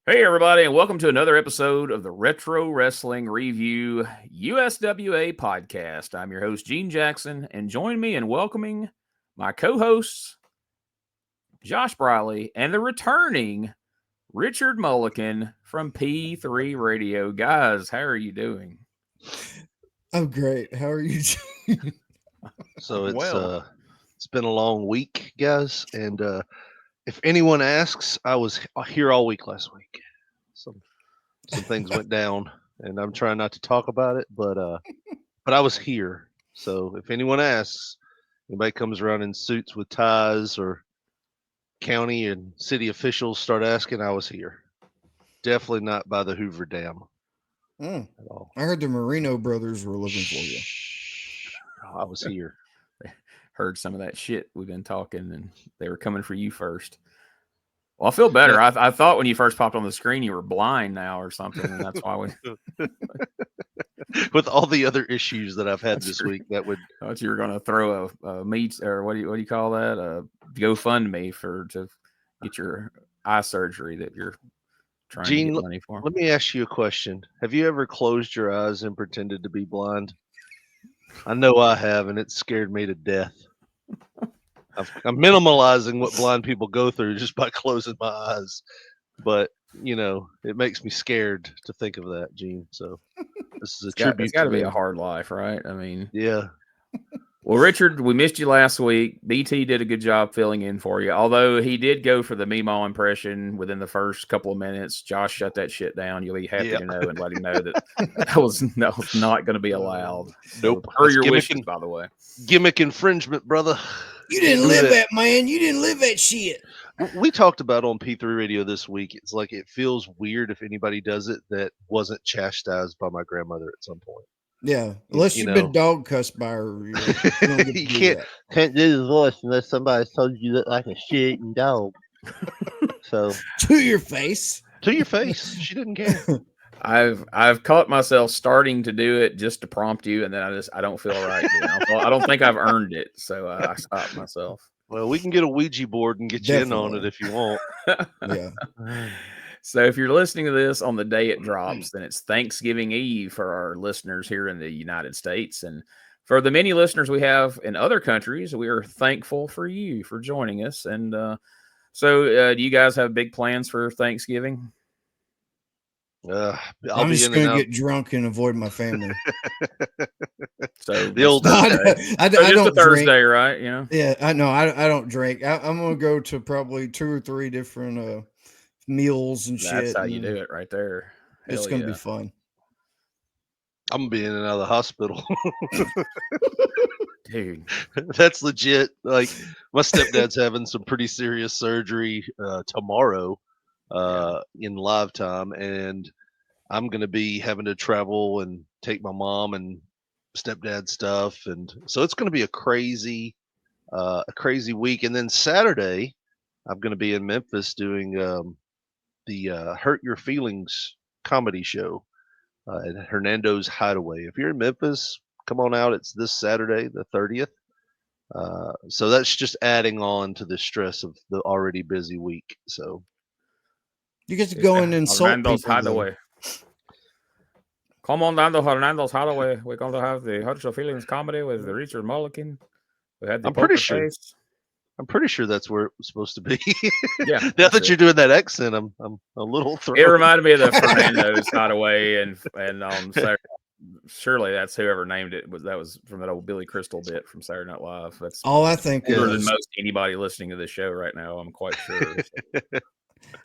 Hey, everybody, and welcome to another episode of the Retro Wrestling Review USWA podcast. I'm your host, Gene Jackson, and join me in welcoming my co-hosts, Josh Briley, and the returning Richard Mulliken from P3 Radio. Guys, how are you doing? I'm great. How are you? So Well. it's been a long week, guys, and if anyone asks, I was here all week last week. Some things went down, and I'm trying not to talk about it, but I was here. So if anyone asks, anybody comes around in suits with ties or county and city officials start asking, I was here. Definitely not by the Hoover Dam Mm. at all. I heard the Marino brothers were looking for you. I was here. Heard some of that shit we've been talking, and they were coming for you first. Well, I feel better. I thought when you first popped on the screen you were blind now or something, and that's why we. With all the other issues that I've had this week, that would. I thought you were going to throw a meat, or what do you call that? A GoFundMe to get your eye surgery that you're trying Gene, to get money for. Let me ask you a question. Have you ever closed your eyes and pretended to be blind? I know I have, and it scared me to death. I'm minimalizing what blind people go through just by closing my eyes. But, it makes me scared to think of that, Gene. So this is a tribute. It's got to be a hard life, right? I mean, yeah. Well, Richard, we missed you last week. BT did a good job filling in for you, although he did go for the Meemaw impression within the first couple of minutes. Josh shut that shit down. You'll be happy to know and let him know that was not going to be allowed. Nope. So, per your wishes, by the way. Gimmick infringement, brother. You didn't live that, man. You didn't live that shit. We talked about on P3 Radio this week. It's like it feels weird if anybody does it that wasn't chastised by my grandmother at some point. Yeah, unless you've been dog cussed by her. You can't do the voice unless somebody told you look like a shitting dog. So to your face. She didn't care. I've caught myself starting to do it just to prompt you, and then I don't feel right. I don't think I've earned it, so I stopped myself. Well, we can get a Ouija board and get you in on it if you want. Yeah. So if you're listening to this on the day it drops, then it's Thanksgiving Eve for our listeners here in the United States. And for the many listeners we have in other countries, we are thankful for you for joining us. And so do you guys have big plans for Thanksgiving? I'm just going to get drunk and avoid my family. So the old I don't Thursday, drink. Right? Yeah, I know. I don't drink. I'm going to go to probably 2 or 3 different meals and shit. That's how you do it right there. It's going to be fun. I'm going to be in and out of the hospital. Dude, that's legit. Like, my stepdad's having some pretty serious surgery tomorrow in live time, and I'm going to be having to travel and take my mom and stepdad stuff, and so it's going to be a crazy week. And then Saturday I'm going to be in Memphis doing the Hurt Your Feelings comedy show at Hernando's Hideaway. If you're in Memphis, come on out. It's this Saturday, the 30th. So that's just adding on to the stress of the already busy week. So you get to go in and insult Hernando's people. Hideaway. Come on down to Hernando's Hideaway. We're going to have the Hurt Your Feelings comedy with the Richard Mulliken. We had the I'm pretty sure that's where it was supposed to be. Yeah. Now that you're doing that accent, I'm a little thrown. It reminded me of the Fernando's Hideaway and Saturday. Surely that's whoever named it. That was from that old Billy Crystal bit from Saturday Night Live. That's all I think. Older than most anybody listening to this show right now. I'm quite sure.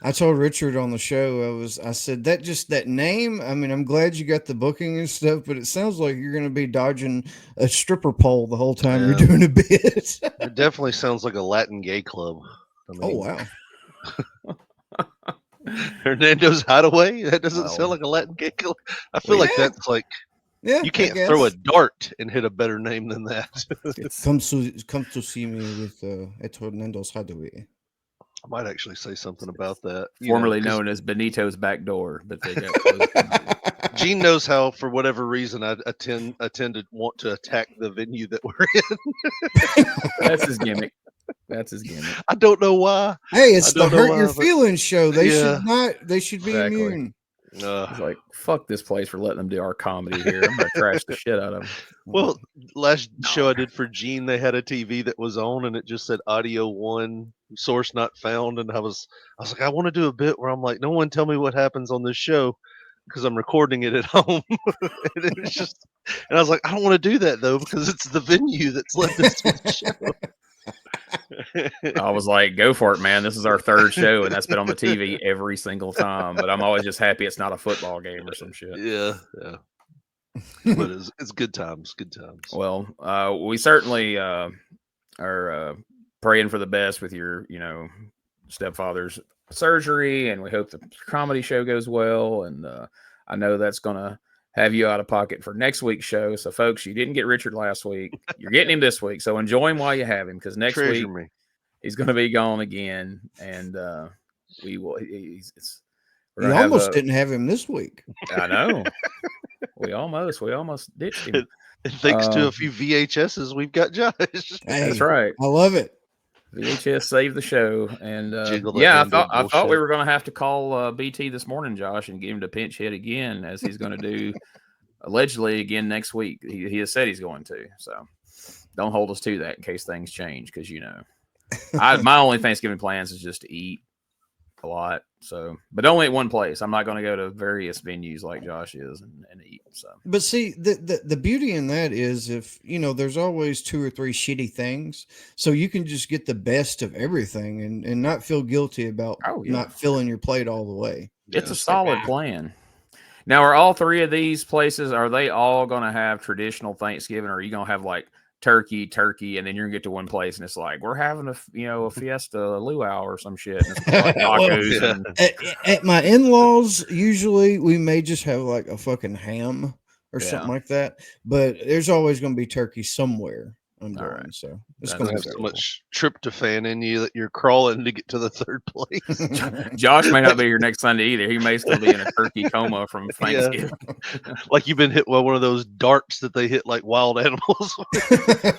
I told Richard on the show, I said that name. I mean, I'm glad you got the booking and stuff, but it sounds like you're going to be dodging a stripper pole the whole time you're doing a bit. It definitely sounds like a Latin gay club. Oh, wow. Hernando's Hideaway? That doesn't sound like a Latin gay club. I feel like that's like, you can't throw a dart and hit a better name than that. Come to see me with at Hernando's Hideaway. I might actually say something about that. Formerly known as Benito's Back Door, but they got Gene knows how, for whatever reason, I tend to want to attack the venue that we're in. That's his gimmick. That's his gimmick. I don't know why. Hey, it's the don't know hurt why, your but- feelings show. They Yeah. should not. They should be Exactly. immune. He's like, fuck this place for letting them do our comedy here. I'm gonna trash the shit out of them. Well, last show I did for Gene, they had a TV that was on, and it just said audio 1, source not found. And I was like, I want to do a bit where I'm like, no one tell me what happens on this show because I'm recording it at home. And it was just, and I was like, I don't want to do that though because it's the venue that's led us to the show. I was like, go for it, man. This is our third show, and that's been on the TV every single time. But I'm always just happy it's not a football game or some shit. Yeah. But it's good times. Good times. Well, we certainly are praying for the best with your, stepfather's surgery, and we hope the comedy show goes well. And I know that's gonna have you out of pocket for next week's show. So, folks, you didn't get Richard last week. You're getting him this week. So enjoy him while you have him, because next Treasure week me. he's going to be gone again, and we will. You almost didn't have him this week. I know. we almost ditched him. And thanks to a few VHSs, we've got Josh. Hey, that's right. I love it. VHS saved the show, and Jiggle that yeah, handle I thought we bullshit. were going to have to call BT this morning, Josh, and get him to pinch hit again, as he's going to do allegedly again next week. He has said he's going to, so don't hold us to that in case things change, because my only Thanksgiving plans is just to eat a lot. So, but only at one place. I'm not going to go to various venues like Josh is and eat. So, but see, the beauty in that is, if there's always 2 or 3 shitty things, so you can just get the best of everything and not feel guilty about not filling your plate all the way. It's a solid plan. Now, are all 3 of these places, are they all going to have traditional Thanksgiving, or are you going to have like turkey, and then you're gonna get to one place and it's like, we're having a fiesta luau or some shit. And it's like tacos at my in-laws, usually we may just have like a fucking ham or something like that, but there's always going to be turkey somewhere. I'm going, right. So it's going to have so much tryptophan in you that you're crawling to get to the third place. Josh may not be here next Sunday either. He may still be in a turkey coma from Thanksgiving. Like you've been hit with one of those darts that they hit like wild animals.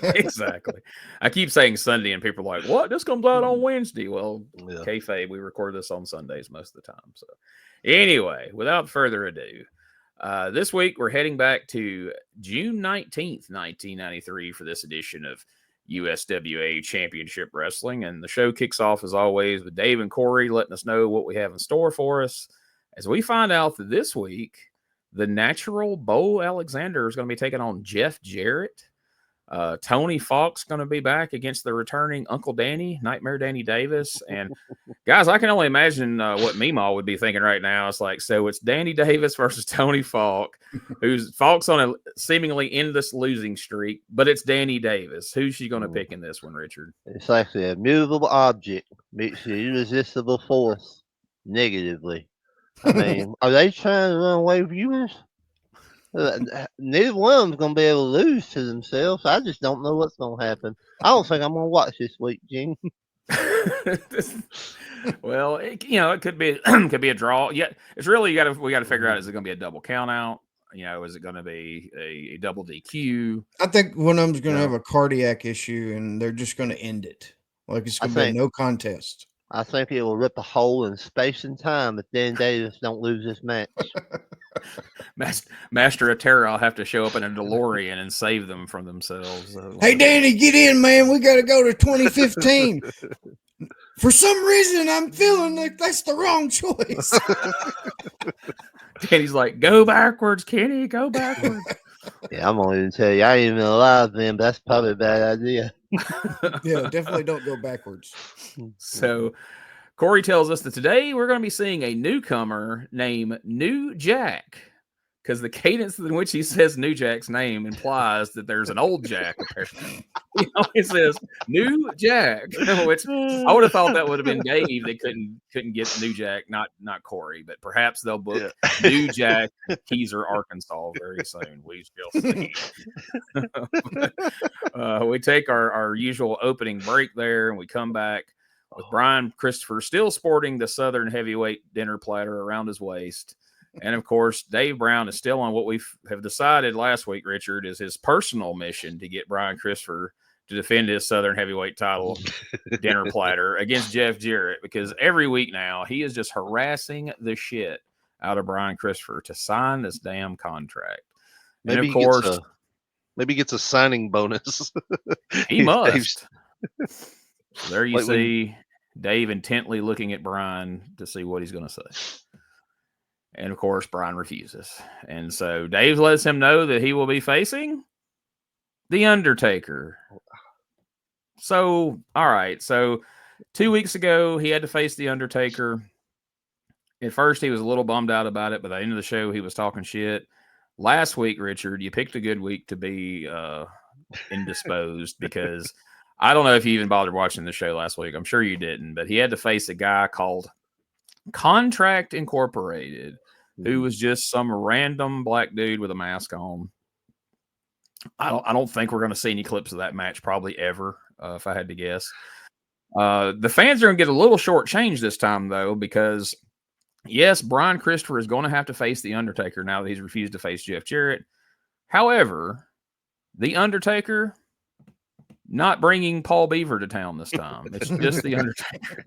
Exactly. I keep saying Sunday, and people are like, "What? This comes out on Wednesday." Well, kayfabe, we record this on Sundays most of the time. So, anyway, without further ado. This week, we're heading back to June 19th, 1993 for this edition of USWA Championship Wrestling. And the show kicks off, as always, with Dave and Corey letting us know what we have in store for us, as we find out that this week, the natural Bo Alexander is going to be taking on Jeff Jarrett. Tony Falk's going to be back against the returning Uncle Danny, Nightmare Danny Davis. And guys, I can only imagine what Meemaw would be thinking right now. It's like, so it's Danny Davis versus Tony Falk, Falk's on a seemingly endless losing streak, but it's Danny Davis. Who's she going to pick in this one, Richard? It's actually a movable object meets the irresistible force negatively. I mean, are they trying to run away viewers? Neither one of them's going to be able to lose to themselves. I just don't know what's going to happen. I don't think I'm going to watch this week, Gene. Well, it could be a draw. Yeah, it's really we got to figure out, is it going to be a double count out? Is it going to be a double DQ? I think one of them's going to have a cardiac issue, and they're just going to end it. Like it's going to be no contest. I think it will rip a hole in space and time if Dan Davis don't lose this match. Master of Terror, I'll have to show up in a DeLorean and save them from themselves. Hey, Danny, get in, man. We got to go to 2015. For some reason, I'm feeling like that's the wrong choice. Danny's like, go backwards, Kenny, go backwards. Yeah, I'm going to tell you, I ain't even alive then, but that's probably a bad idea. Yeah, definitely don't go backwards. So Corey tells us that today we're going to be seeing a newcomer named New Jack, because the cadence in which he says New Jack's name implies that there's an old Jack, apparently. He always says New Jack, which I would have thought that would have been Dave. They couldn't get New Jack, not Corey, but perhaps they'll book New Jack Keezer, Arkansas very soon. We shall see. We take our usual opening break there, and we come back with Brian Christopher still sporting the Southern heavyweight dinner platter around his waist. And, of course, Dave Brown is still on what we have decided last week, Richard, is his personal mission to get Brian Christopher to defend his Southern Heavyweight title dinner platter against Jeff Jarrett, because every week now he is just harassing the shit out of Brian Christopher to sign this damn contract. And Maybe of course, maybe he gets a signing bonus. he must. There you Like when- see Dave intently looking at Brian to see what he's going to say. And of course, Brian refuses. And so Dave lets him know that he will be facing The Undertaker. So, all right. So 2 weeks ago, he had to face The Undertaker. At first, he was a little bummed out about it, but at the end of the show, he was talking shit. Last week, Richard, you picked a good week to be indisposed, because I don't know if you even bothered watching the show last week. I'm sure you didn't, but he had to face a guy called Contract Incorporated, who was just some random black dude with a mask on. I don't think we're going to see any clips of that match probably ever, if I had to guess. The fans are going to get a little shortchanged this time, though, because yes, Brian Christopher is going to have to face The Undertaker now that he's refused to face Jeff Jarrett. However, The Undertaker not bringing Paul Beaver to town this time. It's just The Undertaker.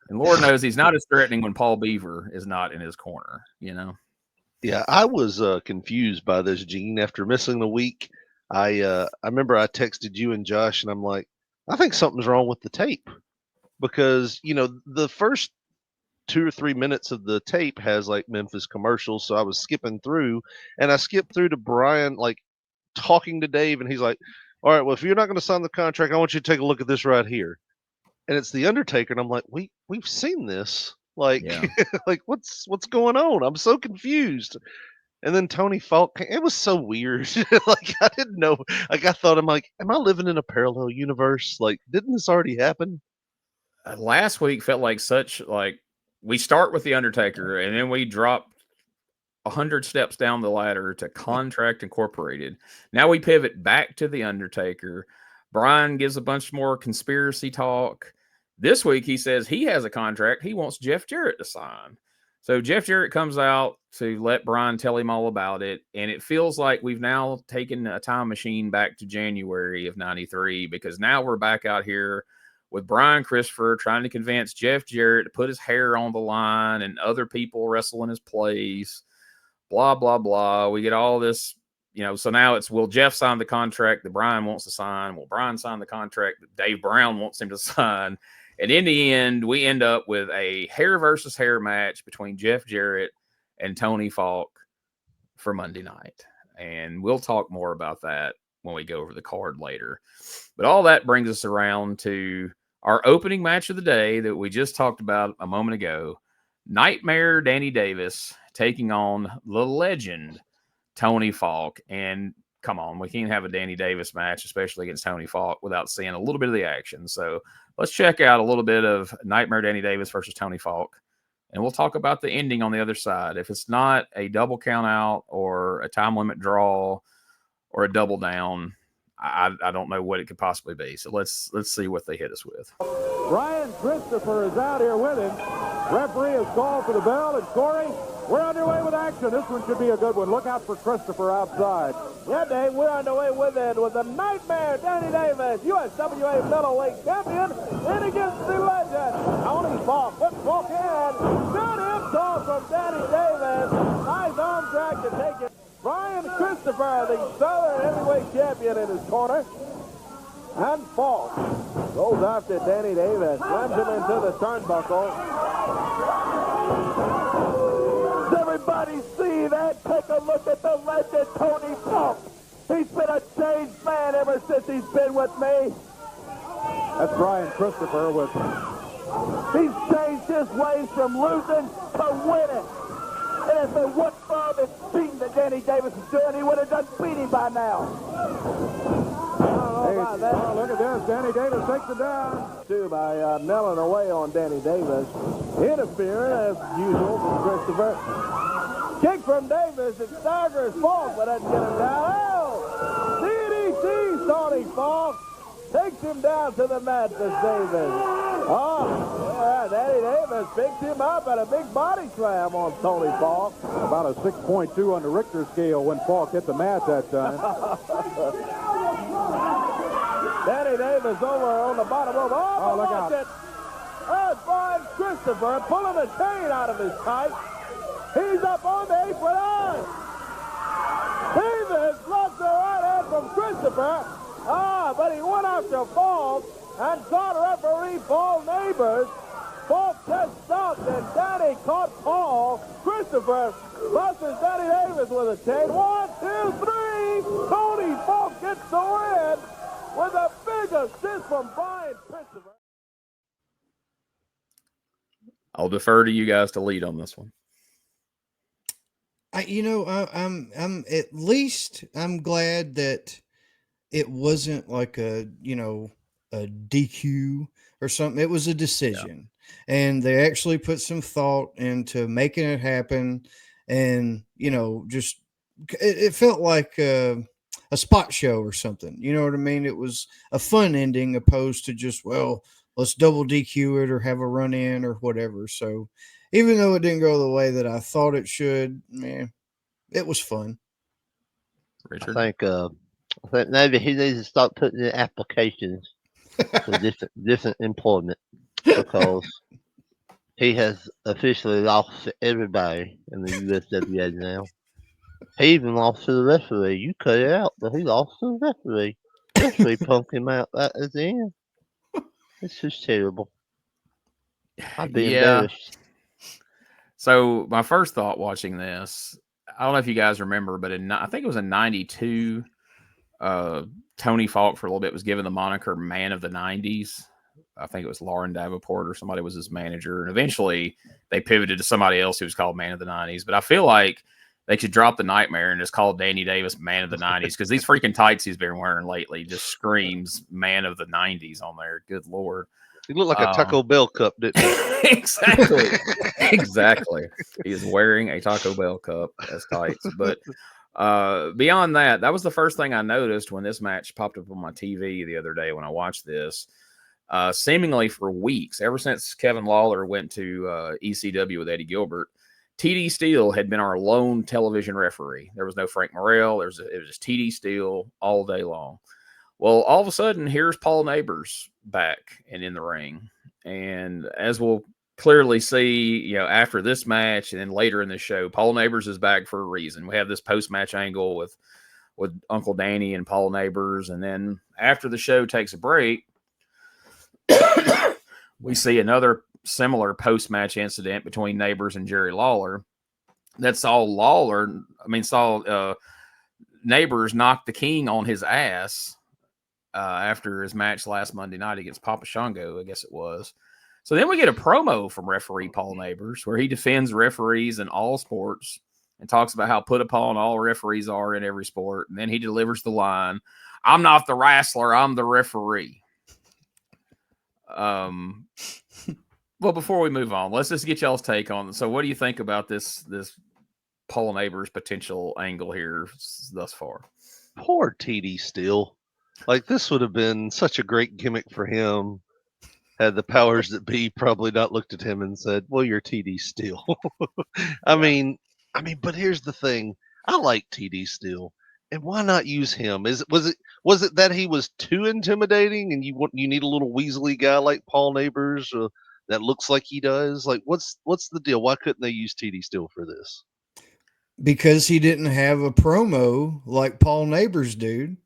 And Lord knows he's not as threatening when Paul Beaver is not in his corner, you know? Yeah, I was confused by this, Gene. After missing the week, I remember I texted you and Josh, and I'm like, I think something's wrong with the tape, because the first 2 or 3 minutes of the tape has like Memphis commercials, so I was skipping through, and I skipped through to Brian like talking to Dave, and he's like, "All right, well, if you're not going to sign the contract, I want you to take a look at this right here," and it's The Undertaker, and I'm like, we've seen this. Like, Yeah. like what's going on? I'm so confused. And then Tony Falk, it was so weird. Like, I didn't know. Like, I thought, I'm like, am I living in a parallel universe? Like, didn't this already happen? Last week felt like we start with The Undertaker, and then we drop 100 steps down the ladder to Contract Incorporated. Now we pivot back to The Undertaker. Brian gives a bunch more conspiracy talk. This week, he says he has a contract he wants Jeff Jarrett to sign. So Jeff Jarrett comes out to let Brian tell him all about it. And it feels like we've now taken a time machine back to January of '93, because now we're back out here with Brian Christopher trying to convince Jeff Jarrett to put his hair on the line and other people wrestle in his place. Blah, blah, blah. We get all this, so now it's, will Jeff sign the contract that Brian wants to sign? Will Brian sign the contract that Dave Brown wants him to sign? And in the end, we end up with a hair versus hair match between Jeff Jarrett and Tony Falk for Monday night. And we'll talk more about that when we go over the card later. But all that brings us around to our opening match of the day that we just talked about a moment ago. Nightmare Danny Davis taking on the legend Tony Falk. And come on, we can't have a Danny Davis match, especially against Tony Falk, without seeing a little bit of the action. So let's check out a little bit of Nightmare Danny Davis versus Tony Falk, and we'll talk about the ending on the other side. If it's not a double count out or a time limit draw or a double down, I don't know what it could possibly be. So let's see what they hit us with. Brian Christopher is out here with him. Referee has called for the bell, and Corey, we're underway with action. This one should be a good one. Look out for Christopher outside. Yeah, Dave, we're underway with it with the Nightmare Danny Davis, USWA middleweight champion, in against the legend Tony Falk. Put Falk in. Good install from Danny Davis. Nice arm drag to take it. Brian Christopher, the Southern heavyweight champion, in his corner. And Falk goes after Danny Davis, slams him into the turnbuckle. Does everybody see that? Take a look at the legend Tony Falk. He's been a changed man ever since he's been with me. That's Brian Christopher with... He's changed his ways from losing to winning. And if it wasn't for the cheating that Danny Davis is doing, he would have done beat him by now. Oh, look at this. Danny Davis takes it down. Too, by milling away on Danny Davis. Interfering, as usual, from Christopher. Kick from Davis. It staggers Falk, but doesn't get him down. Oh! DDT, Tony Falk. Takes him down to the mat, this Davis. Oh, yeah, Danny Davis picks him up at a big body slam on Tony Falk. About a 6.2 on the Richter scale when Falk hit the mat that time. Danny Davis over on the bottom rope. Oh, look out. Earthbound Christopher pulling the chain out of his tight. He's up on the apron line. Davis lost the right hand from Christopher. But he went after Falk and caught referee Paul Neighbors. Falk just stopped and Danny caught Paul. Christopher busts Danny Davis with a chain. 1, 2, 3. Tony Falk gets the win with a big assist from Brian Christopher. I'll defer to you guys to lead on this one. I'm at least I'm glad that it wasn't like a DQ or something. It was a decision, and they actually put some thought into making it happen. And just it felt like a spot show or something. You know what I mean? It was a fun ending opposed to just, well, let's double DQ it or have a run in or whatever. So even though it didn't go the way that I thought it should, man, it was fun. Richard? I think maybe he needs to start putting in applications for different employment, because he has officially lost to everybody in the USWA now. He even lost to the referee. You cut it out, but he lost to the referee. The referee punked him out at the end. It's just terrible. I'd be embarrassed. So my first thought watching this, I don't know if you guys remember, but I think it was in '92, Tony Falk for a little bit was given the moniker Man of the 90s. I think it was Lauren Davenport or somebody was his manager. And eventually they pivoted to somebody else who was called Man of the 90s. But I feel like they should drop the nightmare and just call Danny Davis Man of the 90s, because these freaking tights he's been wearing lately just screams Man of the 90s on there. Good Lord. He looked like a Taco Bell cup, didn't he? Exactly. Exactly. He is wearing a Taco Bell cup as tights. But beyond that, that was the first thing I noticed when this match popped up on my TV the other day when I watched this. Seemingly for weeks, ever since Kevin Lawler went to ECW with Eddie Gilbert, TD Steele had been our lone television referee. There was no Frank Morrell. It was just TD Steele all day long. Well, all of a sudden, here's Paul Neighbors back and in the ring. And as we'll clearly see, after this match and then later in the show, Paul Neighbors is back for a reason. We have this post-match angle with Uncle Danny and Paul Neighbors. And then after the show takes a break, we see another similar post-match incident between Neighbors and Jerry Lawler that saw Neighbors knock the King on his ass after his match last Monday night against Papa Shango, I guess it was. So then we get a promo from referee Paul Neighbors where he defends referees in all sports and talks about how put upon all referees are in every sport. And then he delivers the line, "I'm not the wrestler, I'm the referee." Well, before we move on, let's just get y'all's take on it. So what do you think about this Paul Neighbors potential angle here thus far? Poor TD Steele. Like, this would have been such a great gimmick for him had the powers that be probably not looked at him and said, "Well, you're TD Steele." I mean, but here's the thing. I like TD Steele. And why not use him? Was it that he was too intimidating and you need a little weaselly guy like Paul Neighbors that looks like he does? Like, what's the deal? Why couldn't they use TD Steele for this? Because he didn't have a promo like Paul Neighbors, dude.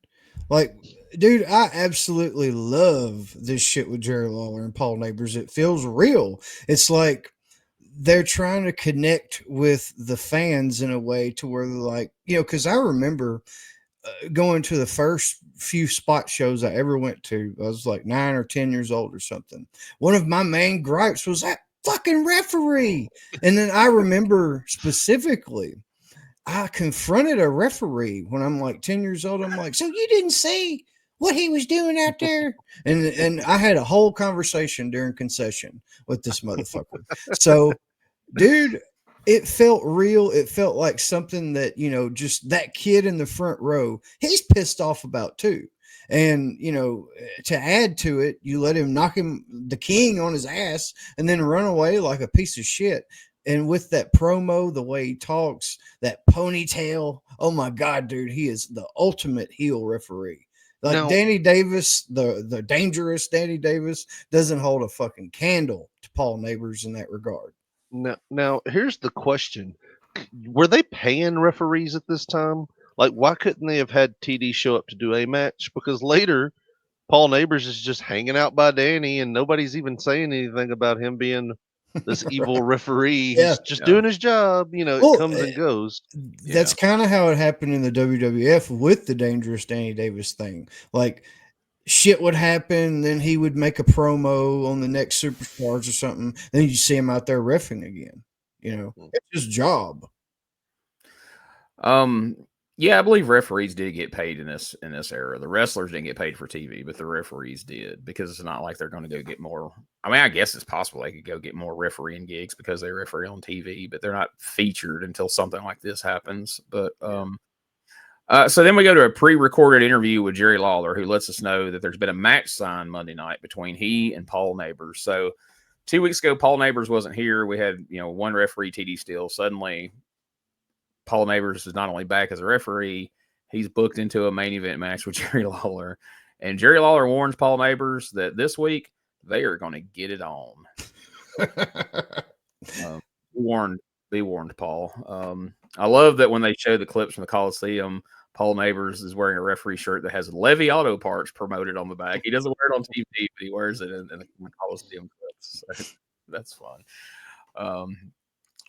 Like, dude, I absolutely love this shit with Jerry Lawler and Paul Neighbors. It feels real. It's like they're trying to connect with the fans in a way to where they're like, because I remember going to the first few spot shows I ever went to. I was like 9 or 10 years old or something. One of my main gripes was that fucking referee. And then I remember specifically, I confronted a referee when I'm like 10 years old. I'm like, "So you didn't see what he was doing out there?" And I had a whole conversation during concession with this motherfucker. So, dude, it felt real. It felt like something that, just that kid in the front row, he's pissed off about too. And, to add to it, you let him knock the King on his ass and then run away like a piece of shit. And with that promo, the way he talks, that ponytail, oh my God, dude, he is the ultimate heel referee. Like Now- Danny Davis, the dangerous Danny Davis, doesn't hold a fucking candle to Paul Neighbors in that regard. Now, here's the question: were they paying referees at this time? Like, why couldn't they have had TD show up to do a match? Because later, Paul Neighbors is just hanging out by Danny, and nobody's even saying anything about him being this evil referee. Yeah. He's just doing his job. You know, Well, it comes and goes. That's kind of how it happened in the WWF with the dangerous Danny Davis thing. Like, shit would happen, then he would make a promo on the next Superstars or something. Then you see him out there reffing again. You know, it's his job. Yeah, I believe referees did get paid in this era. The wrestlers didn't get paid for TV, but the referees did, because it's not like they're going to go get more. I mean, I guess it's possible they could go get more refereeing gigs because they referee on TV, but they're not featured until something like this happens. But so then we go to a pre-recorded interview with Jerry Lawler, who lets us know that there's been a match signed Monday night between he and Paul Neighbors. So 2 weeks ago, Paul Neighbors wasn't here. We had, one referee, TD Steele. Suddenly, Paul Neighbors is not only back as a referee, he's booked into a main event match with Jerry Lawler. And Jerry Lawler warns Paul Neighbors that this week they are going to get it on. Be warned, Paul. I love that when they show the clips from the Coliseum, Paul Neighbors is wearing a referee shirt that has Levy Auto Parts promoted on the back. He doesn't wear it on TV, but he wears it in the Coliseum clips. So that's fun.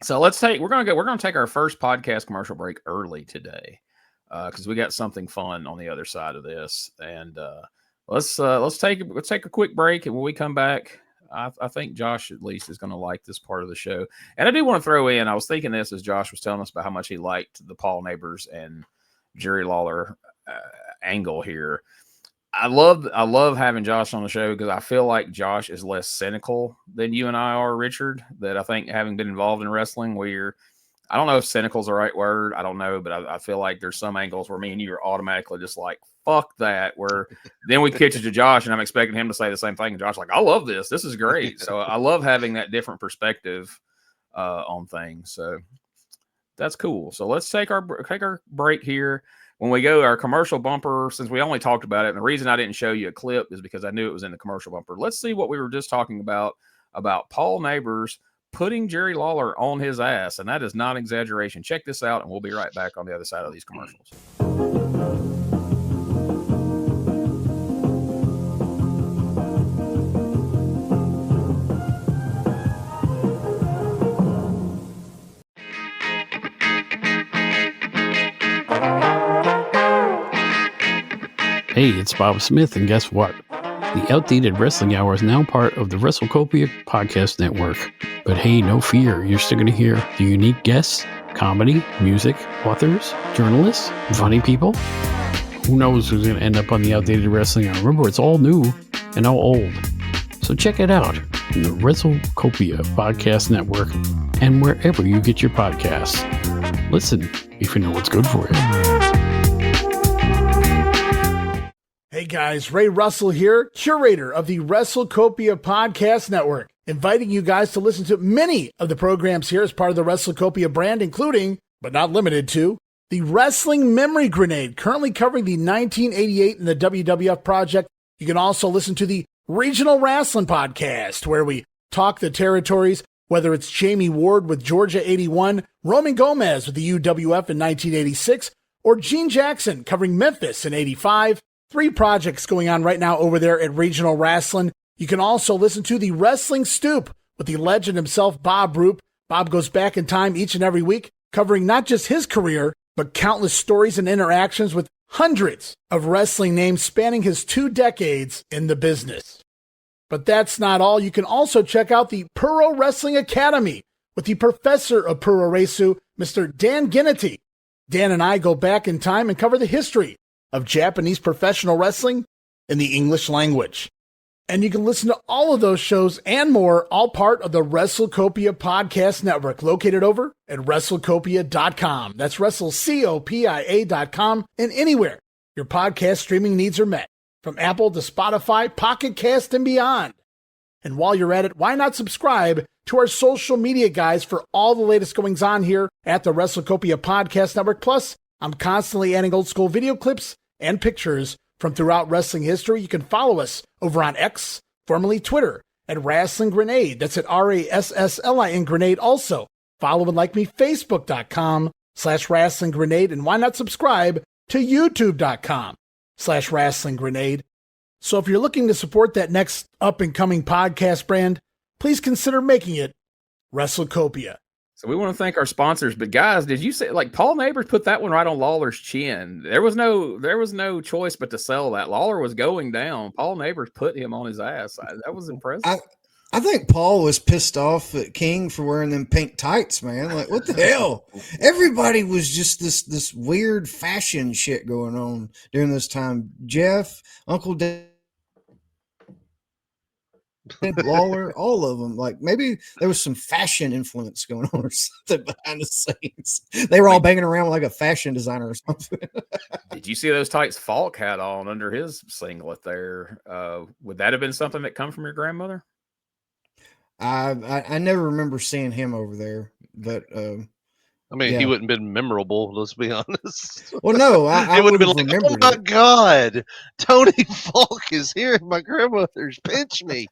So we're gonna take our first podcast commercial break early today, because we got something fun on the other side of this. And let's take a quick break, and when we come back, I think Josh at least is going to like this part of the show. And I do want to throw in, I was thinking this as Josh was telling us about how much he liked the Paul Neighbors and Jerry Lawler angle here. I love having Josh on the show, because I feel like Josh is less cynical than you and I are, Richard. That I think, having been involved in wrestling, I don't know if cynical is the right word. I don't know, but I feel like there's some angles where me and you are automatically just like, fuck that. Where then we pitch it to Josh, and I'm expecting him to say the same thing. And Josh's like, I love this. This is great. So I love having that different perspective on things. So that's cool. So let's take our break here. When we go, our commercial bumper, since we only talked about it, and the reason I didn't show you a clip is because I knew it was in the commercial bumper. Let's see what we were just talking about Paul Neighbors putting Jerry Lawler on his ass, and that is not exaggeration. Check this out, and we'll be right back on the other side of these commercials. Hey, it's Bob Smith, and guess what? The Outdated Wrestling Hour is now part of the WrestleCopia Podcast Network. But hey, no fear, you're still going to hear the unique guests, comedy, music, authors, journalists, funny people. Who knows who's going to end up on the Outdated Wrestling Hour? Remember, it's all new and all old. So check it out in the WrestleCopia Podcast Network and wherever you get your podcasts. Listen if you know what's good for you. Hey guys, Ray Russell here, curator of the WrestleCopia Podcast Network, inviting you guys to listen to many of the programs here as part of the WrestleCopia brand, including, but not limited to, the Wrestling Memory Grenade, currently covering the 1988 and the WWF project. You can also listen to the Regional Wrestling Podcast, where we talk the territories, whether it's Jamie Ward with Georgia 81, Roman Gomez with the UWF in 1986, or Gene Jackson covering Memphis in 85. 3 projects going on right now over there at Regional Wrestling. You can also listen to the Wrestling Stoop with the legend himself, Bob Roop. Bob goes back in time each and every week, covering not just his career, but countless stories and interactions with hundreds of wrestling names spanning his 2 decades in the business. But that's not all. You can also check out the Puro Wrestling Academy with the professor of Puro Resu, Mr. Dan Ginnity. Dan and I go back in time and cover the history of Japanese professional wrestling in the English language. And you can listen to all of those shows and more, all part of the WrestleCopia Podcast Network, located over at WrestleCopia.com. That's WrestleCopia.com, and anywhere your podcast streaming needs are met, from Apple to Spotify, Pocket Cast, and beyond. And while you're at it, why not subscribe to our social media guys for all the latest goings on here at the WrestleCopia Podcast Network. Plus, I'm constantly adding old school video clips and pictures from throughout wrestling history. You can follow us over on X, formerly Twitter, at Wrestling Grenade. That's at RASSLIN Grenade. Also, follow and like me, Facebook.com/Wrestling Grenade. And why not subscribe to YouTube.com/Wrestling Grenade. So if you're looking to support that next up-and-coming podcast brand, please consider making it WrestleCopia. So we want to thank our sponsors, but guys, did you say like Paul Neighbors put that one right on Lawler's chin? There was no choice but to sell that. Lawler was going down. Paul Neighbors put him on his ass. That was impressive. I think Paul was pissed off at King for wearing them pink tights, man. Like, what the hell? Everybody was just this weird fashion shit going on during this time. Jeff, Uncle Dave, Lawler, all of them. Like, maybe there was some fashion influence going on or something behind the scenes. They were all banging around like a fashion designer or something. Did you see those tights Falk had on under his singlet there? Would that have been something that come from your grandmother? I never remember seeing him over there, but I mean, yeah. He wouldn't have been memorable, let's be honest. Well, no, I it would have been like, remembered oh my it. God, Tony Falk is here. My grandmother's pinch me.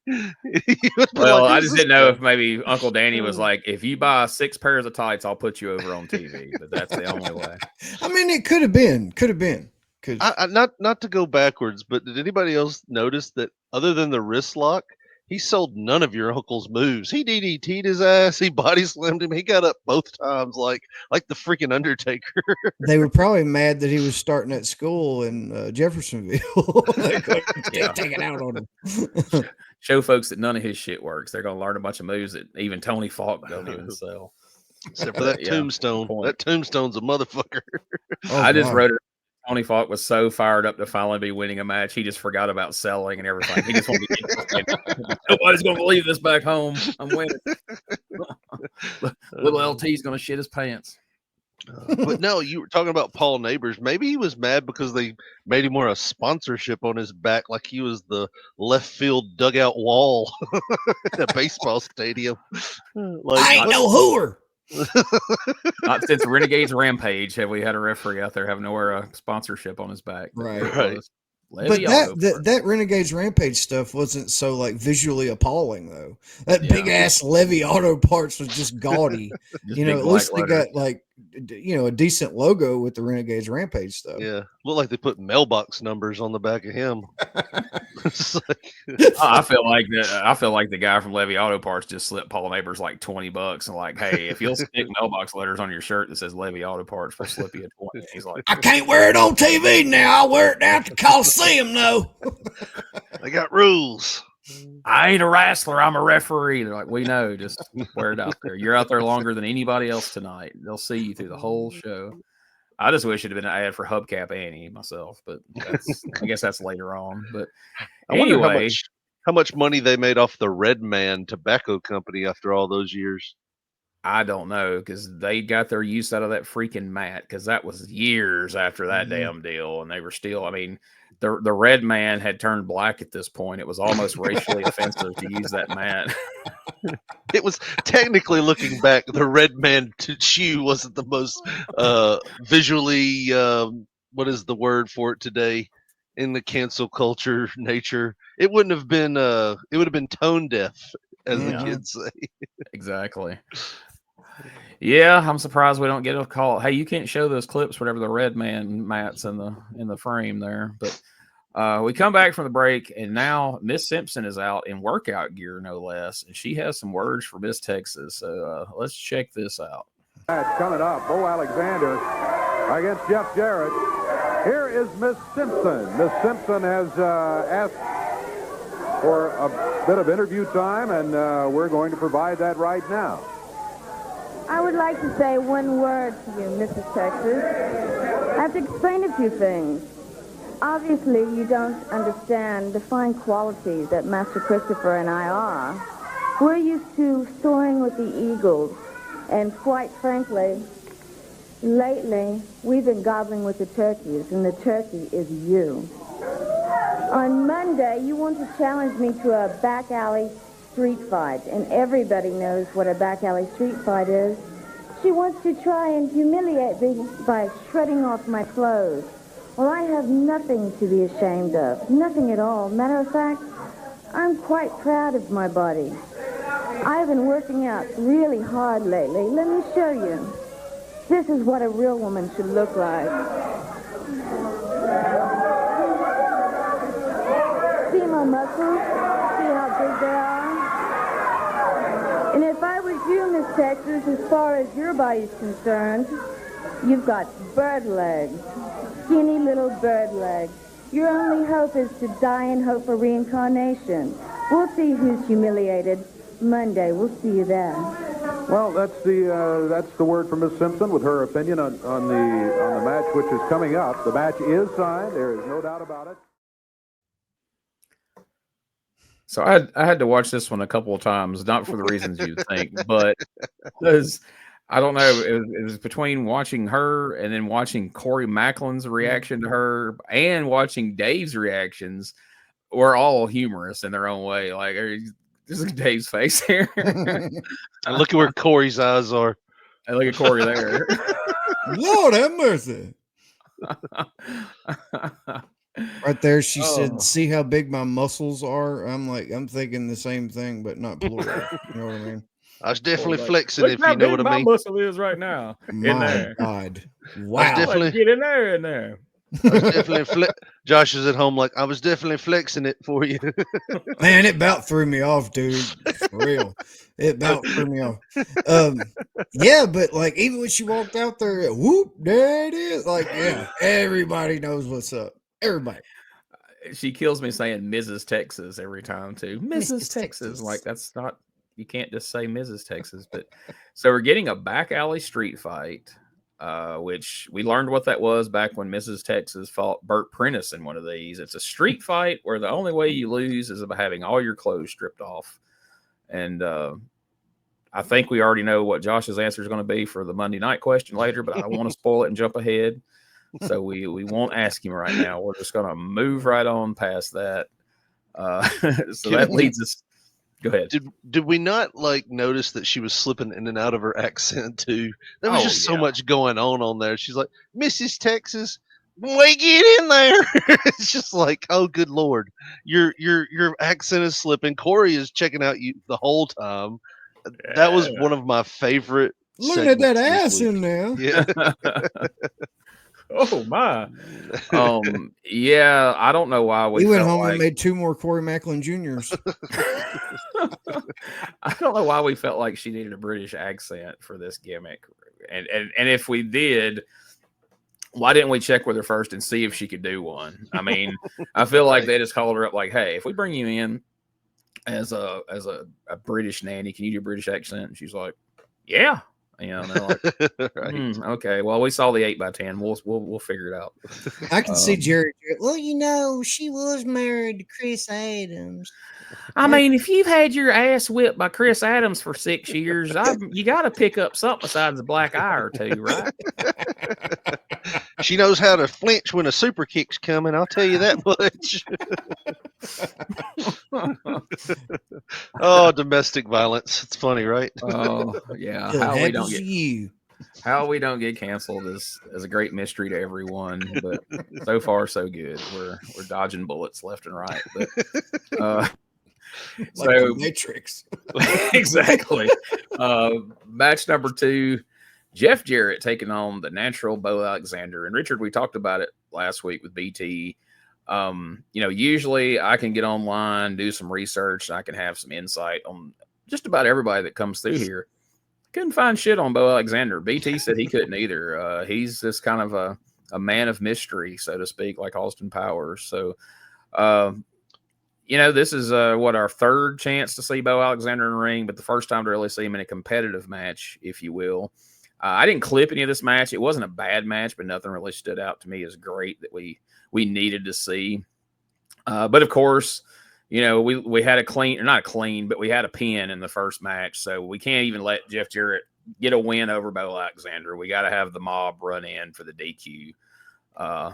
Well, I just didn't know if maybe Uncle Danny was like, if you buy 6 pairs of tights, I'll put you over on TV. But that's the only way. I mean, it could have been. Not to go backwards, but did anybody else notice that other than the wrist lock, he sold none of your uncle's moves? He DDT'd his ass. He body slammed him. He got up both times like the freaking Undertaker. They were probably mad that he was starting at school in Jeffersonville. They couldn't take it out on him. Show folks that none of his shit works. They're going to learn a bunch of moves that even Tony Falk don't even sell. Except for that tombstone. That tombstone's a motherfucker. I just wrote it. Tony Falk was so fired up to finally be winning a match, he just forgot about selling and everything. He just wanted to get nobody's going to believe this back home. I'm winning. Little LT's going to shit his pants. But no, you were talking about Paul Neighbors. Maybe he was mad because they made him wear a sponsorship on his back like he was the left field dugout wall at a baseball stadium. Like, I ain't no hooer. Not since Renegades Rampage have we had a referee out there having to wear a sponsorship on his back. Right. But that Renegades Rampage stuff wasn't so like visually appalling though. That big ass Levy Auto Parts was just gaudy. At least they got like a decent logo with the Renegades Rampage stuff. Yeah, looked like they put mailbox numbers on the back of him. I feel like the guy from Levy Auto Parts just slipped Paul Neighbors like $20 and like, hey, if you'll stick mailbox letters on your shirt that says Levy Auto Parts, we'll slip you a 20. He's like, I can't wear it on TV now. I'll wear it down at the Coliseum though. They got rules. I ain't a wrestler. I'm a referee. They're like, we know. Just wear it out there. You're out there longer than anybody else tonight. They'll see you through the whole show. I just wish it had been an ad for Hubcap Annie myself, but I guess that's later on. But I wonder how much money they made off the Red Man Tobacco Company after all those years. I don't know, because they got their use out of that freaking mat, because that was years after that damn deal, and they were still, I mean, the Red Man had turned black at this point. It was almost racially offensive to use that mat. It was technically, looking back, the Red Man shoe wasn't the most visually, what is the word for it today, in the cancel culture nature. It wouldn't have been, it would have been tone deaf, as the kids say. Exactly. Yeah, I'm surprised we don't get a call. Hey, you can't show those clips, whatever the Red Man mat's in the frame there. But we come back from the break, and now Miss Simpson is out in workout gear, no less, and she has some words for Miss Texas. So let's check this out. Match coming up. Bo Alexander against Jeff Jarrett. Here is Miss Simpson. Miss Simpson has asked for a bit of interview time, and we're going to provide that right now. I would like to say one word to you, Mrs. Texas. I have to explain a few things. Obviously, you don't understand the fine quality that Master Christopher and I are. We're used to soaring with the eagles, and quite frankly, lately, we've been gobbling with the turkeys, and the turkey is you. On Monday, you want to challenge me to a back alley street fight, and everybody knows what a back alley street fight is. She wants to try and humiliate me by shredding off my clothes. Well, I have nothing to be ashamed of. Nothing at all. Matter of fact, I'm quite proud of my body. I've been working out really hard lately. Let me show you. This is what a real woman should look like. See my muscles? See how big they are? And if I was you, Miss Texas, as far as your body's concerned, you've got bird legs. Skinny little bird legs. Your only hope is to die and hope for reincarnation. We'll see who's humiliated. Monday, we'll see you there. Well, that's the word from Miss Simpson with her opinion on the match which is coming up. The match is signed. There is no doubt about it. So I had to watch this one a couple of times, not for the reasons you'd think, but because I don't know, it was between watching her and then watching Corey Macklin's reaction to her and watching Dave's reactions were all humorous in their own way. Like, this is Dave's face here. And look at where Corey's eyes are. And look at Corey there. Lord have mercy. Right there, she said, "See how big my muscles are." I'm thinking the same thing, but not plural. You know what I mean? I was definitely Like, flexing, if you know what I my mean. muscle is right now. My God! I was Wow! definitely, Get in there. I was definitely Josh is at home like, I was definitely flexing it for you. Man, it about threw me off, dude. For real. It about threw me off. Yeah, but like even when she walked out there, whoop, there it is. Like, yeah, everybody knows what's up. Everybody. She kills me saying Mrs. Texas every time too. Mrs. Texas. Like, that's not, you can't just say Mrs. Texas. But so we're getting a back alley street fight, which we learned what that was back when Mrs. Texas fought Burt Prentice in one of these. It's a street fight where the only way you lose is by having all your clothes stripped off. And I think we already know what Josh's answer is going to be for the Monday night question later, but I don't want to spoil it and jump ahead. So we won't ask him right now. We're just going to move right on past that. So that leads us. Go ahead. Did we not like notice that she was slipping in and out of her accent too? There was just so yeah. much going on there. She's like, Mrs. Texas, boy, get in there. It's just like, oh, good Lord, your accent is slipping. Corey is checking out you the whole time. Yeah. That was one of my favorite. Looking at that ass in there. Yeah. Oh my. Yeah, I don't know why we went home and made 2 more Corey Macklin Juniors. I don't know why we felt like she needed a British accent for this gimmick. And if we did, why didn't we check with her first and see if she could do one? I mean, I feel like they just called her up like, hey, if we bring you in as a British nanny, can you do a British accent? And she's like, yeah. You know, and they're like, right. Okay, well, we saw the 8x10. We'll figure it out. I can see Jerry. Well, you know, she was married to Chris Adams. I mean, if you've had your ass whipped by Chris Adams for 6 years, you got to pick up something besides a black eye or two, right? She knows how to flinch when a super kick's coming. I'll tell you that much. Oh, domestic violence. It's funny, right? Oh, yeah. How we don't get canceled is a great mystery to everyone, but so far so good. We're dodging bullets left and right. But like so Matrix. Exactly. Match number 2, Jeff Jarrett taking on the natural Bo Alexander. And Richard, we talked about it last week with BT. Usually I can get online, do some research, and I can have some insight on just about everybody that comes through here. Couldn't find shit on Bo Alexander. BT said he couldn't either. He's just kind of a man of mystery, so to speak, like Austin Powers. So, this is what our 3rd chance to see Bo Alexander in the ring, but the first time to really see him in a competitive match, if you will. I didn't clip any of this match. It wasn't a bad match, but nothing really stood out to me as great that we needed to see. But of course, we had we had a pin in the first match, so we can't even let Jeff Jarrett get a win over Bo Alexander. We got to have the mob run in for the DQ.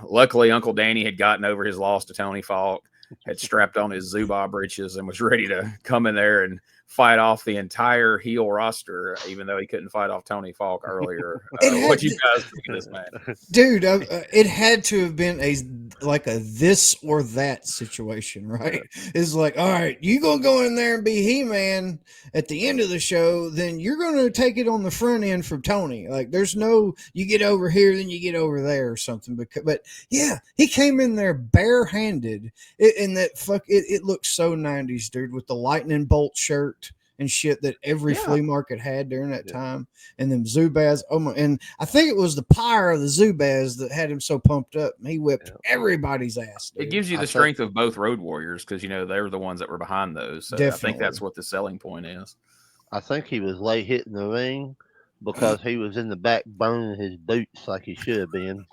Luckily, Uncle Danny had gotten over his loss to Tony Falk, had strapped on his Zuba britches, and was ready to come in there and fight off the entire heel roster, even though he couldn't fight off Tony Falk earlier. What you guys think of this match? Dude, it had to have been a this or that situation, right? It's like, all right, you gonna go in there and be He-Man at the end of the show, then you're gonna take it on the front end from Tony. Like, there's no, you get over here, then you get over there or something. But yeah, he came in there barehanded, and it looked so 90s, dude, with the lightning bolt shirt and shit that every flea market had during that time. And then Zubaz, and I think it was the pyre of the Zubaz that had him so pumped up. He whipped everybody's ass. Dude. It gives you the strength of both Road Warriors, because they were the ones that were behind those. So I think that's what the selling point is. I think he was late hitting the ring because he was in the back burning his boots like he should have been.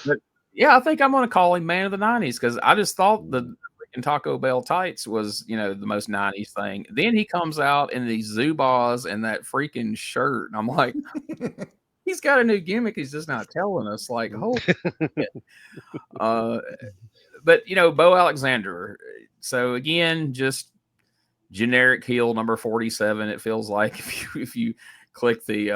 But yeah, I think I'm going to call him Man of the 90s, because I just thought the freaking Taco Bell tights was, the most 90s thing. Then he comes out in these Zubaz and that freaking shirt. And I'm like, he's got a new gimmick. He's just not telling us. Like, holy shit. But, Bo Alexander. So, again, just generic heel number 47. It feels like if you click the,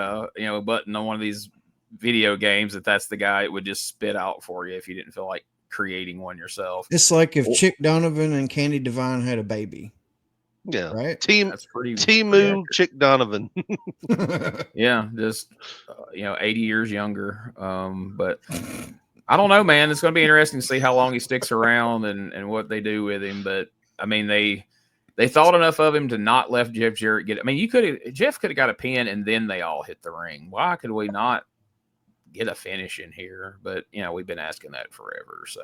button on one of these video games, that's the guy it would just spit out for you if you didn't feel like creating one yourself. It's like if Chick Donovan and Candy Devine had a baby. Yeah, right. Timu Chick Donovan. Yeah, just 80 years younger. But I don't know, man. It's going to be interesting to see how long he sticks around and what they do with him. But I mean, they thought enough of him to not let Jeff Jarrett get it. I mean, Jeff could have got a pin and then they all hit the ring. Why could we not get a finish in here? But we've been asking that forever, so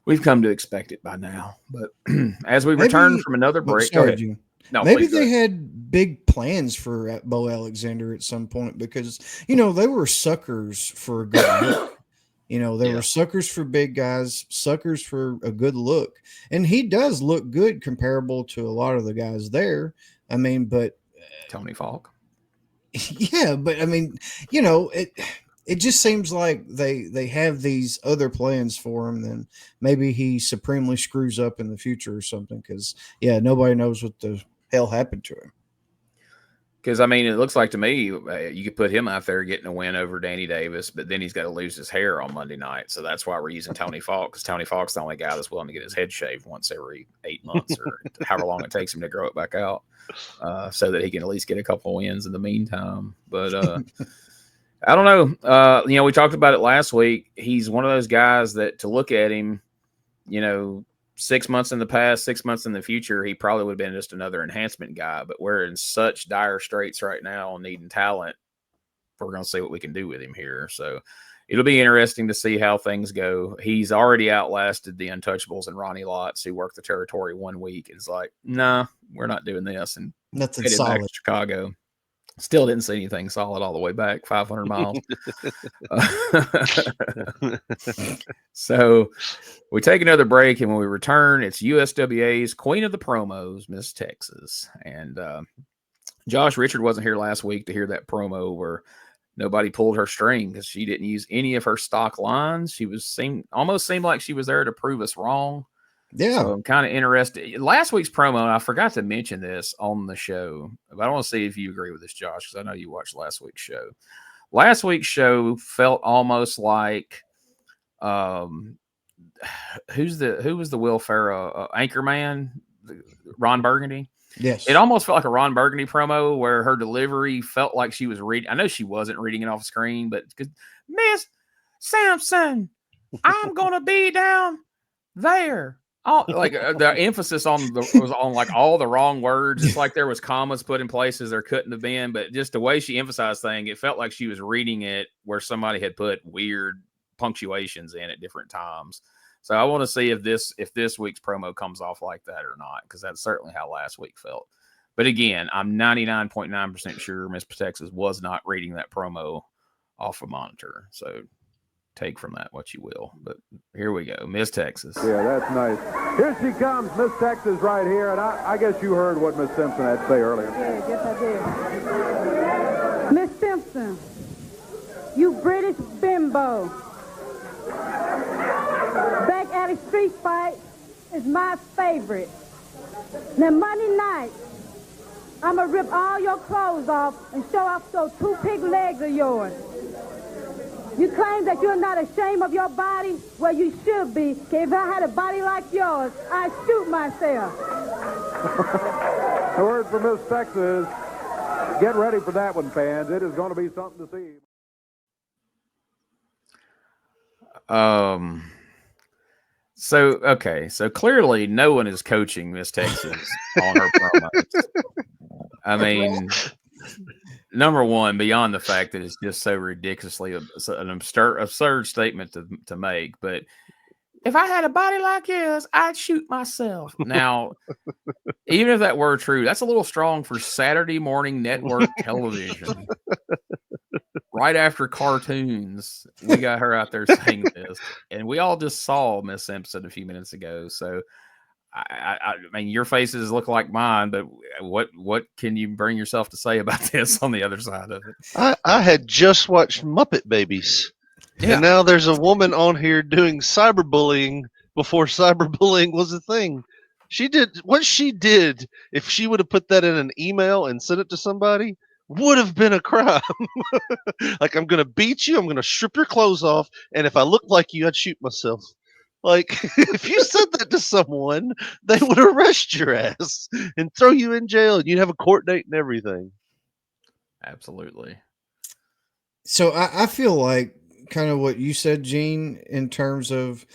we've come to expect it by now. But as we return from another break, go ahead. No, maybe they had big plans for Bo Alexander at some point, because they were suckers for a good look. They were suckers for big guys, suckers for a good look, and he does look good comparable to a lot of the guys there. I mean, but Tony Falk. Yeah, but I mean, it just seems like they have these other plans for him. Then maybe he supremely screws up in the future or something. Because nobody knows what the hell happened to him. Because I mean, it looks like to me you could put him out there getting a win over Danny Davis, but then he's got to lose his hair on Monday night. So that's why we're using Tony Falk, because Tony Falk's the only guy that's willing to get his head shaved once every 8 months or however long it takes him to grow it back out. So that he can at least get a couple of wins in the meantime. But I don't know. We talked about it last week. He's one of those guys that, to look at him, 6 months in the past, 6 months in the future, he probably would have been just another enhancement guy. But we're in such dire straits right now, needing talent. We're going to see what we can do with him here. So it'll be interesting to see how things go. He's already outlasted the Untouchables and Ronnie Lotz, who worked the territory 1 week. It's like, nah, we're not doing this. And nothing solid. Back to Chicago. Still didn't see anything solid all the way back, 500 miles. So we take another break, and when we return, it's USWA's Queen of the Promos, Miss Texas. And Josh Richard wasn't here last week to hear that promo where nobody pulled her string because she didn't use any of her stock lines. She almost seemed like she was there to prove us wrong. Yeah. So I'm kind of interested. Last week's promo, and I forgot to mention this on the show, but I want to see if you agree with this, Josh, because I know you watched last week's show. Last week's show felt almost like who was the Will Ferrell Anchorman, Ron Burgundy? Yes. It almost felt like a Ron Burgundy promo where her delivery felt like she was reading. I know she wasn't reading it off the screen, but Miss Sampson, I'm going to be down there. The emphasis was on like all the wrong words. It's like there was commas put in places there couldn't have been, but just the way she emphasized things, it felt like she was reading it where somebody had put weird punctuations in at different times. So I want to see if this week's promo comes off like that or not, because that's certainly how last week felt. But again, I'm 99.9% sure Miss Texas was not reading that promo off a monitor. So take from that what you will. But here we go, Miss Texas. Yeah, that's nice. Here she comes, Miss Texas right here. And I guess you heard what Miss Simpson had to say earlier. Yeah, yes I did. Miss Simpson, you British bimbo. Back alley street fight is my favorite. Now, Monday night, I'm going to rip all your clothes off and show off those 2 pig legs of yours. You claim that you're not ashamed of your body? Well, you should be. 'Cause if I had a body like yours, I'd shoot myself. The word from Miss Texas. Get ready for that one, fans. It is going to be something to see. So clearly no one is coaching Miss Texas on her promos. I mean, number one, beyond the fact that it's just so ridiculously an absurd statement to make, but if I had a body like yours, I'd shoot myself. Now, even if that were true, that's a little strong for Saturday morning network television. Right after cartoons, we got her out there saying this, and we all just saw Miss Simpson a few minutes ago. So, I mean, your faces look like mine, but what can you bring yourself to say about this on the other side of it? I had just watched Muppet Babies, and now there's a woman on here doing cyberbullying before cyberbullying was a thing. She did what she did. If she would have put that in an email and sent it to somebody, would have been a crime. Like, I'm going to beat you. I'm going to strip your clothes off. And if I look like you, I'd shoot myself. Like, if you said that to someone, they would arrest your ass and throw you in jail. And you'd have a court date and everything. Absolutely. So I feel like kind of what you said, Gene, in terms of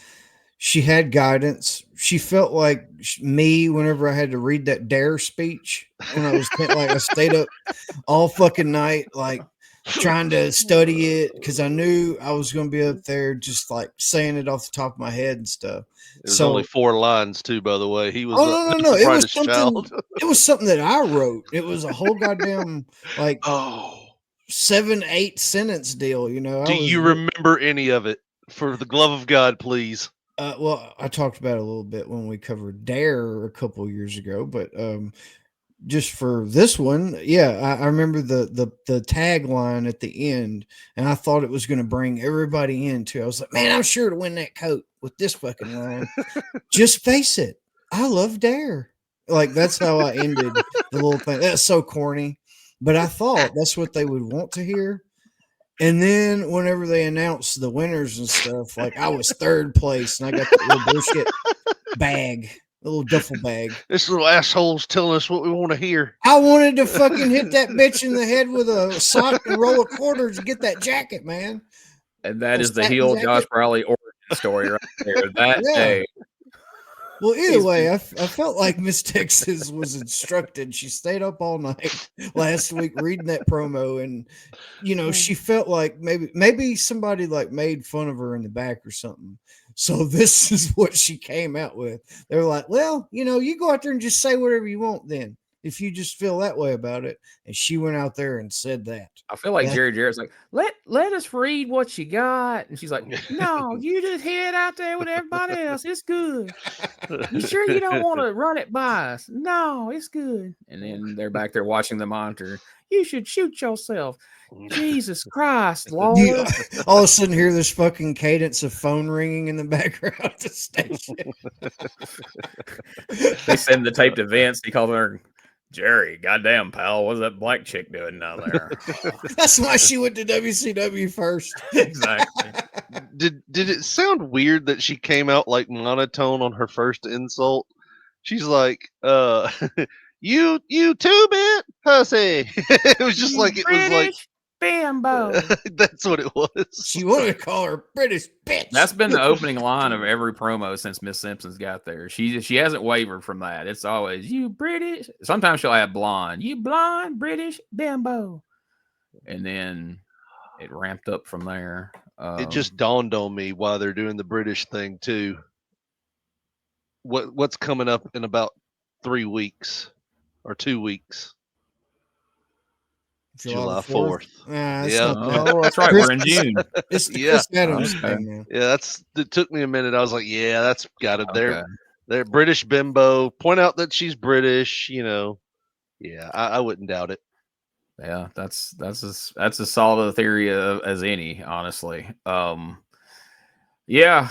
she had guidance. She felt like me whenever I had to read that dare speech when I was like, I stayed up all fucking night, like trying to study it because I knew I was going to be up there just like saying it off the top of my head and stuff. There's only 4 lines too, by the way. He was no. It was something. Child. It was something that I wrote. It was a whole goddamn like 7-8 sentence deal. You know. Do you remember any of it? For the glove of God, please. Well, I talked about it a little bit when we covered Dare a couple years ago, but just for this one, yeah, I remember the tagline at the end, and I thought it was going to bring everybody in too. I was like, man, I'm sure to win that coat with this fucking line. Just face it, I love Dare. Like, that's how I ended the little thing. That's so corny, but I thought that's what they would want to hear. And then whenever they announced the winners and stuff, like I was 3rd place and I got that little bullshit bag, a little duffel bag. This little asshole's telling us what we want to hear. I wanted to fucking hit that bitch in the head with a sock and roll of quarters to get that jacket, man. And that is the heel Josh Brawley origin story right there. That day. Well, either way, I felt like Miss Texas was instructed. She stayed up all night last week reading that promo, and you know, she felt like maybe somebody like made fun of her in the back or something. So this is what she came out with. They're like, well, you know, you go out there and just say whatever you want then, if you just feel that way about it. And she went out there and said that. I feel like Jerry Jarrett's like, let us read what you got. And she's like, no, you just head out there with everybody else. It's good. You sure you don't want to run it by us? No, it's good. And then they're back there watching the monitor. You should shoot yourself. Jesus Christ, Lord. You all of a sudden hear this fucking cadence of phone ringing in the background of the station. They send the tape to Vince. He called her, Jerry, goddamn, pal, what's that black chick doing down there? That's why she went to WCW first. Exactly. Did it sound weird that she came out like monotone on her first insult? She's like, you 2-bit hussy. It was just like it was like Bambo. That's what it was. She wanted to call her British bitch. That's been the opening line of every promo since Miss Simpson's got there. She hasn't wavered from that. It's always, you British. Sometimes she'll add blonde. You blonde, British, bimbo. And then it ramped up from there. It just dawned on me why they're doing the British thing too. What's coming up in about 3 weeks or 2 weeks? July 4th. Yeah. Oh, that's right. We're in June. It's the Chris Adams thing, man. Yeah, it took me a minute. I was like, yeah, that's got it. They're British bimbo. Point out that she's British, you know. Yeah, I wouldn't doubt it. Yeah, that's as solid a theory as any, honestly. Yeah.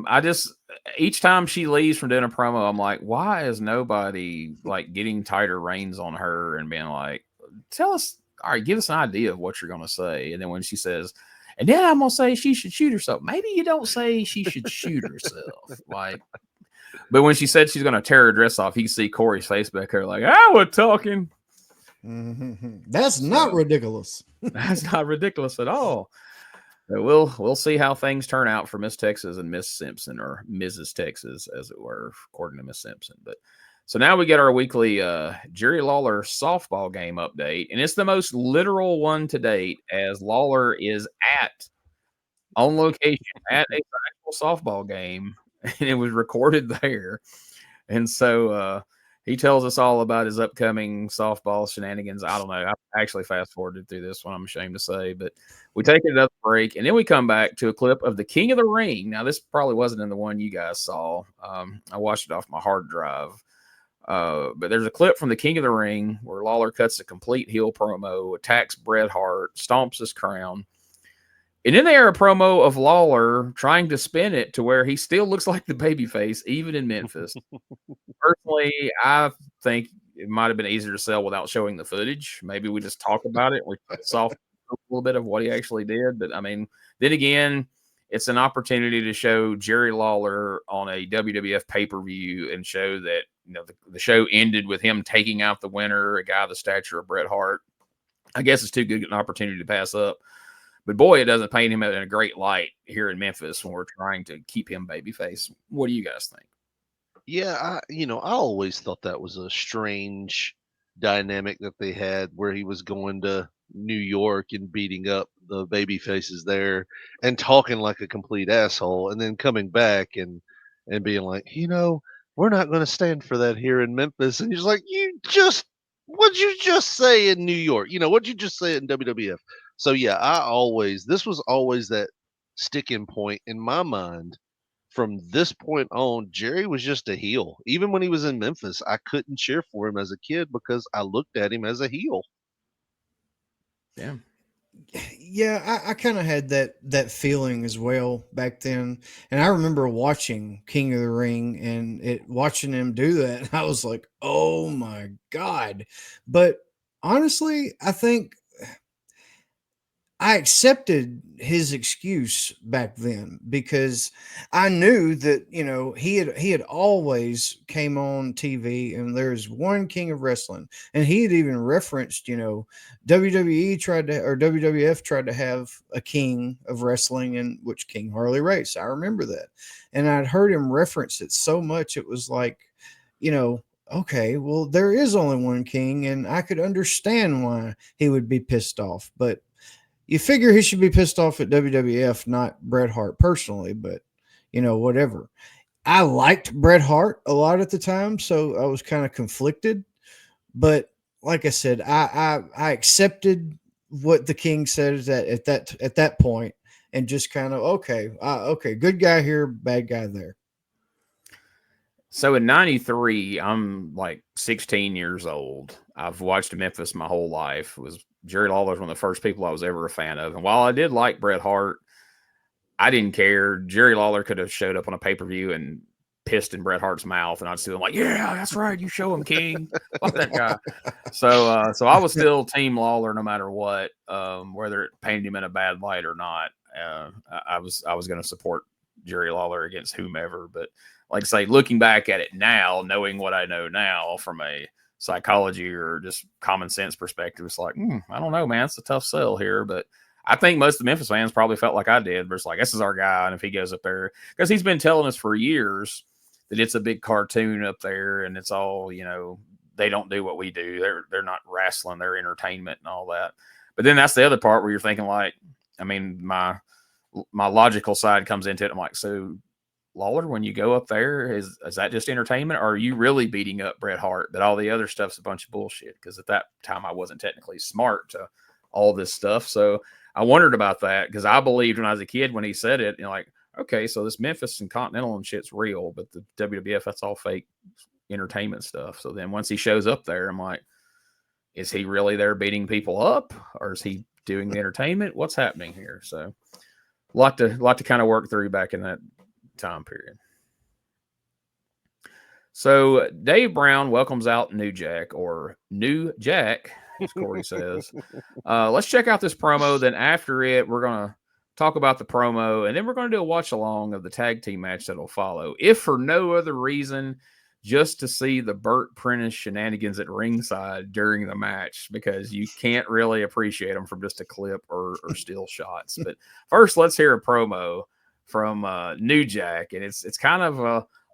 I just each time she leaves from doing a promo, I'm like, why is nobody like getting tighter reins on her and being like, tell us, all right, give us an idea of what you're gonna say. And then when she says, and then I'm gonna say she should shoot herself. Maybe you don't say she should shoot herself. Like, but when she said she's gonna tear her dress off, you can see Corey's face back there, like, I was talking. That's not ridiculous. That's not ridiculous at all. But we'll see how things turn out for Miss Texas and Miss Simpson, or Mrs. Texas, as it were, according to Miss Simpson. But so now we get our weekly Jerry Lawler softball game update, and it's the most literal one to date, as Lawler is on location at a actual softball game, and it was recorded there. And so he tells us all about his upcoming softball shenanigans. I don't know. I actually fast forwarded through this one, I'm ashamed to say, but we take another break, and then we come back to a clip of the King of the Ring. Now, this probably wasn't in the one you guys saw. I watched it off my hard drive. But there's a clip from the King of the Ring where Lawler cuts a complete heel promo, attacks Bret Hart, stomps his crown. And then they are a promo of Lawler trying to spin it to where he still looks like the babyface, even in Memphis. Personally, I think it might have been easier to sell without showing the footage. Maybe we just talk about it. We saw a little bit of what he actually did. But, I mean, then again, it's an opportunity to show Jerry Lawler on a WWF pay-per-view and show that, you know, the show ended with him taking out the winner, a guy of the stature of Bret Hart. I guess it's too good an opportunity to pass up. But boy, it doesn't paint him in a great light here in Memphis when we're trying to keep him babyface. What do you guys think? Yeah, I always thought that was a strange dynamic that they had, where he was going to New York and beating up the baby faces there and talking like a complete asshole, and then coming back and being like, we're not going to stand for that here in Memphis. And he's like, what'd you just say in New York? What'd you just say in WWF? So yeah, this was always that sticking point in my mind. From this point on, Jerry was just a heel. Even when he was in Memphis, I couldn't cheer for him as a kid because I looked at him as a heel. Yeah. Yeah, I kind of had that feeling as well back then. And I remember watching King of the Ring and watching him do that. And I was like, oh my God. But honestly, I think I accepted his excuse back then because I knew that, he had always came on TV and there's one king of wrestling, and he had even referenced, WWE or WWF tried to have a king of wrestling, and which King Harley Race. I remember that. And I'd heard him reference it so much. It was like, okay, well, there is only one king, and I could understand why he would be pissed off, but you figure he should be pissed off at WWF, not Bret Hart personally, but whatever. I liked Bret Hart a lot at the time, so I was kind of conflicted. But like I said, I accepted what the King said at that point, and just kind of okay, good guy here, bad guy there. So in '93, I'm like 16 years old. I've watched Memphis my whole life. Jerry Lawler was one of the first people I was ever a fan of. And while I did like Bret Hart, I didn't care. Jerry Lawler could have showed up on a pay-per-view and pissed in Bret Hart's mouth, and I'd still be like, yeah, that's right. You show him, King. Fuck that guy. So I was still Team Lawler no matter what, whether it painted him in a bad light or not. I was going to support Jerry Lawler against whomever. But like I say, looking back at it now, knowing what I know now from a psychology or just common sense perspective, it's like, I don't know, man. It's a tough sell here. But I think most of the Memphis fans probably felt like I did. But it's like, this is our guy. And if he goes up there, because he's been telling us for years that it's a big cartoon up there and it's all, they don't do what we do. They're not wrestling, they're entertainment and all that. But then that's the other part where you're thinking like, I mean, my logical side comes into it. I'm like, so Lawler, when you go up there, is that just entertainment, or are you really beating up Bret Hart? But all the other stuff's a bunch of bullshit, because at that time I wasn't technically smart to all this stuff. So I wondered about that, because I believed when I was a kid when he said it, like, okay, so this Memphis and Continental and shit's real, but the WWF, that's all fake entertainment stuff. So then once he shows up there, I'm like, is he really there beating people up, or is he doing the entertainment? What's happening here? So lot to kind of work through back in that time period. So Dave Brown welcomes out New Jack, or New Jack, as Corey says. Let's check out this promo. Then after it, we're going to talk about the promo, and then we're going to do a watch along of the tag team match that will follow. If for no other reason, just to see the Burt Prentice shenanigans at ringside during the match, because you can't really appreciate them from just a clip or still shots. But first, let's hear a promo from New Jack, and it's kind of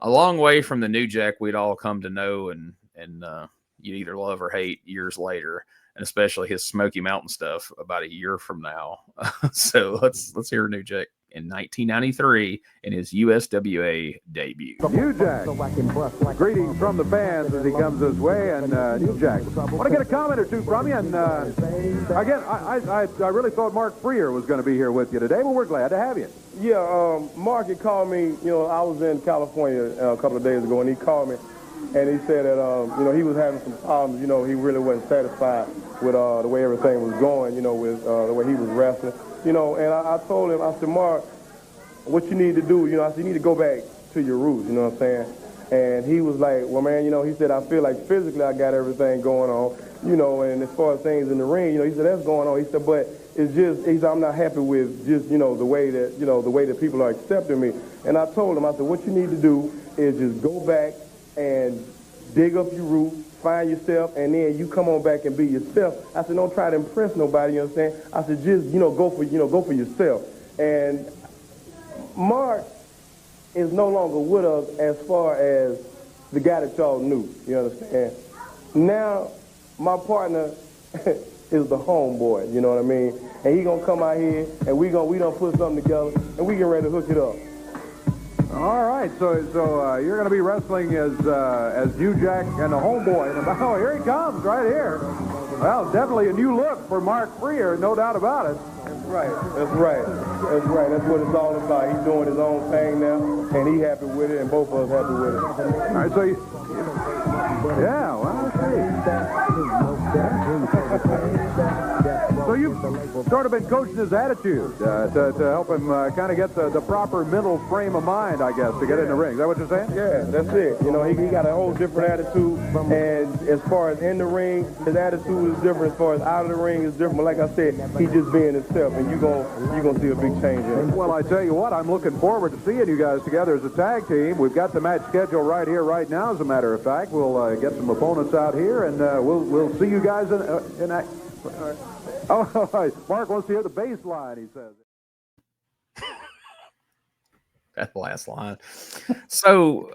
a long way from the New Jack we'd all come to know and you either love or hate years later, and especially his Smoky Mountain stuff about a year from now. So let's hear New Jack in 1993 in his USWA debut. New Jack, greetings from the fans as he comes this way, and New Jack, want to get a comment or two from you, and again, I really thought Mark Freer was going to be here with you today, but we're glad to have you. Yeah, Mark had called me, I was in California a couple of days ago, and he called me, and he said that, he was having some problems, he really wasn't satisfied with the way everything was going, with the way he was wrestling. And I told him, I said, Mark, what you need to do, I said, you need to go back to your roots, you know what I'm saying? And he was like, well, man, he said, I feel like physically I got everything going on, and as far as things in the ring, he said, that's going on. He said, but it's just, he said, I'm not happy with just, the way that people are accepting me. And I told him, I said, what you need to do is just go back and dig up your roots, find yourself, and then you come on back and be yourself. I said, don't try to impress nobody, you know what I'm saying? I said, just, go for yourself. And Mark is no longer with us as far as the guy that y'all knew, you understand? Now, my partner is the homeboy, you know what I mean? And he gonna come out here, and we done put something together, and we get ready to hook it up. All right, so you're going to be wrestling as New Jack and the Homeboy. Oh, here he comes, right here. Well, definitely a new look for Mark Freer, no doubt about it. That's right. That's what it's all about. He's doing his own thing now, and he happy with it, and both of us happy with it. All right, so yeah, well, so you've sort of been coaching his attitude to help him kind of get the proper mental frame of mind, I guess, to get in the ring. Is that what you're saying? Yeah, that's it. He got a whole different attitude, and as far as in the ring, his attitude is different. As far as out of the ring is different. But like I said, he's just being himself, and you're gonna see a big change in him. Well, I tell you what, I'm looking forward to seeing you guys together as a tag team. We've got the match scheduled right here, right now. As a matter of fact, we'll get some opponents out here, and we'll see you guys in that. Oh, Mark wants to hear the bass line, he says. That last line. So,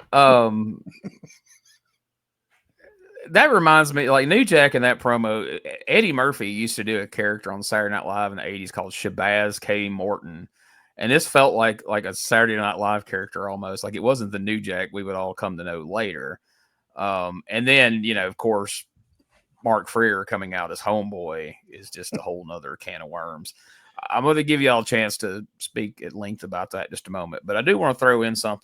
that reminds me, like New Jack in that promo, Eddie Murphy used to do a character on Saturday Night Live in the 80s called Shabazz K. Morton. And this felt like a Saturday Night Live character almost. Like it wasn't the New Jack we would all come to know later. And then, of course, Mark Freer coming out as Homeboy is just a whole nother can of worms. I'm going to give you all a chance to speak at length about that in just a moment, but I do want to throw in some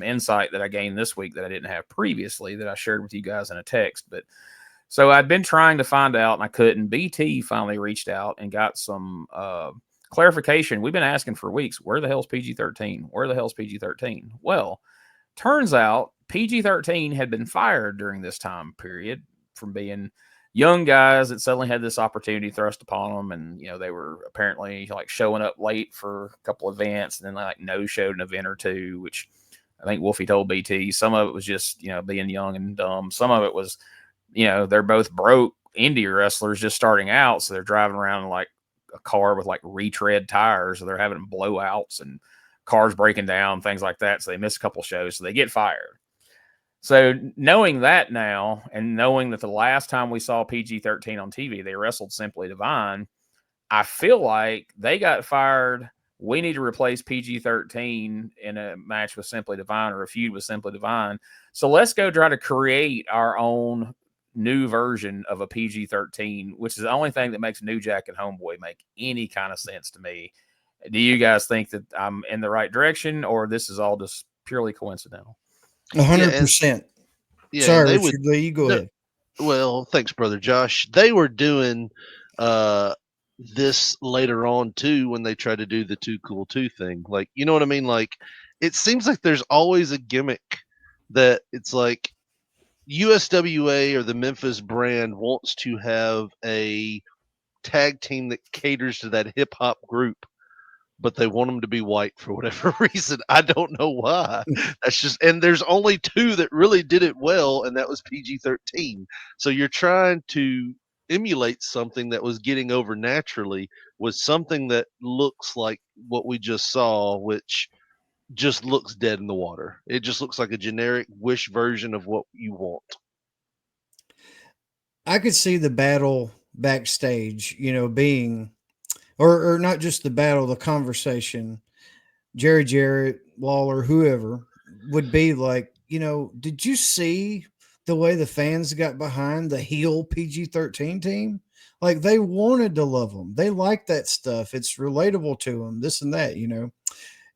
insight that I gained this week that I didn't have previously that I shared with you guys in a text. But so I'd been trying to find out and I couldn't. BT finally reached out and got some clarification. We've been asking for weeks, where the hell's PG-13? Where the hell's PG-13? Well, turns out PG-13 had been fired during this time period from being young guys that suddenly had this opportunity thrust upon them. And, they were apparently like showing up late for a couple of events and then they like no-showed an event or two, which I think Wolfie told BT. Some of it was just, being young and dumb. Some of it was, they're both broke indie wrestlers just starting out. So they're driving around in like a car with like retread tires. So they're having blowouts and cars breaking down, things like that. So they miss a couple shows. So they get fired. So knowing that now, and knowing that the last time we saw PG-13 on TV, they wrestled Simply Divine, I feel like they got fired. We need to replace PG-13 in a match with Simply Divine or a feud with Simply Divine. So let's go try to create our own new version of a PG-13, which is the only thing that makes New Jack and Homeboy make any kind of sense to me. Do you guys think that I'm in the right direction, or this is all just purely coincidental? 100%. Yeah, sorry, Richard Lee, you go ahead. Well, thanks, brother Josh. They were doing this later on too when they try to do the Too Cool 2 thing. Like, you know what I mean? Like, it seems like there's always a gimmick that it's like USWA or the Memphis brand wants to have a tag team that caters to that hip hop group, but they want them to be white for whatever reason. I don't know why. That's just, and there's only two that really did it well, and that was PG-13. So you're trying to emulate something that was getting over naturally with something that looks like what we just saw, which just looks dead in the water. It just looks like a generic Wish version of what you want. I could see the battle backstage, being, or not just the battle, the conversation. Jerry Jarrett, Lawler, whoever would be like, did you see the way the fans got behind the heel PG-13 team? Like, they wanted to love them. They like that stuff. It's relatable to them, this and that,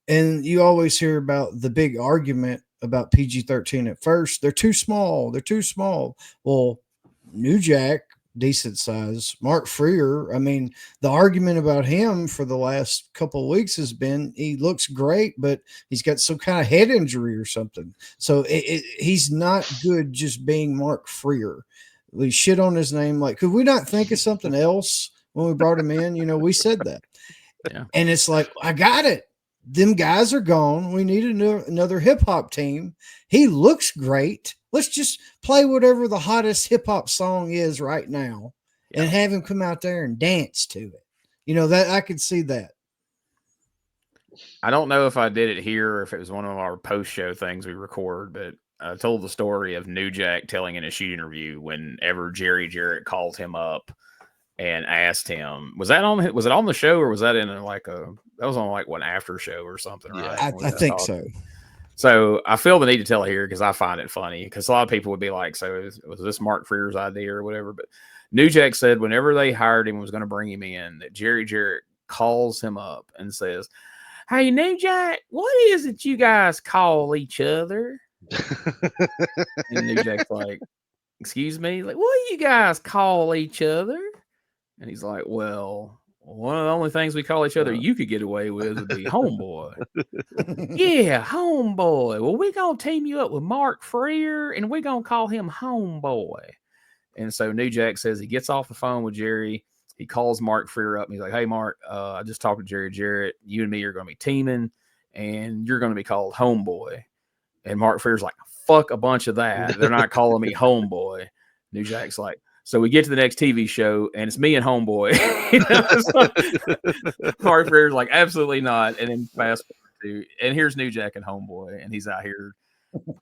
And you always hear about the big argument about PG-13 at first. They're too small. They're too small. Well, New Jack, decent size. Mark Freer, I mean, the argument about him for the last couple of weeks has been he looks great, but he's got some kind of head injury or something. So he's not good just being Mark Freer. We shit on his name. Like, could we not think of something else when we brought him in? We said that. Yeah. And it's like, I got it. Them guys are gone. We need another hip hop team. He looks great. Let's just play whatever the hottest hip hop song is right now and have him come out there and dance to it. That I could see that. I don't know if I did it here or if it was one of our post show things we record, but I told the story of New Jack telling in a shoot interview whenever Jerry Jarrett called him up and asked him, was it on the show or was that in that was on like one after show or something, right? I think so. So I feel the need to tell it here because I find it funny because a lot of people would be like, so was this Mark Freer's idea or whatever? But New Jack said whenever they hired him and was going to bring him in, that Jerry Jarrett calls him up and says, "Hey, New Jack, what is it you guys call each other?" And New Jack's like, "Excuse me? Like, what do you guys call each other?" And he's like, "Well, one of the only things we call each other you could get away with would be Homeboy." "Yeah, Homeboy. Well, we're going to team you up with Mark Freer, and we're going to call him Homeboy." And so New Jack says he gets off the phone with Jerry. He calls Mark Freer up, and he's like, "Hey, Mark, I just talked to Jerry Jarrett. You and me are going to be teaming, and you're going to be called Homeboy." And Mark Freer's like, "Fuck a bunch of that. They're not calling me Homeboy." New Jack's like, so we get to the next TV show, and it's me and Homeboy. Mark Freer's like, "Absolutely not." And then fast forward to, and here's New Jack and Homeboy, and he's out here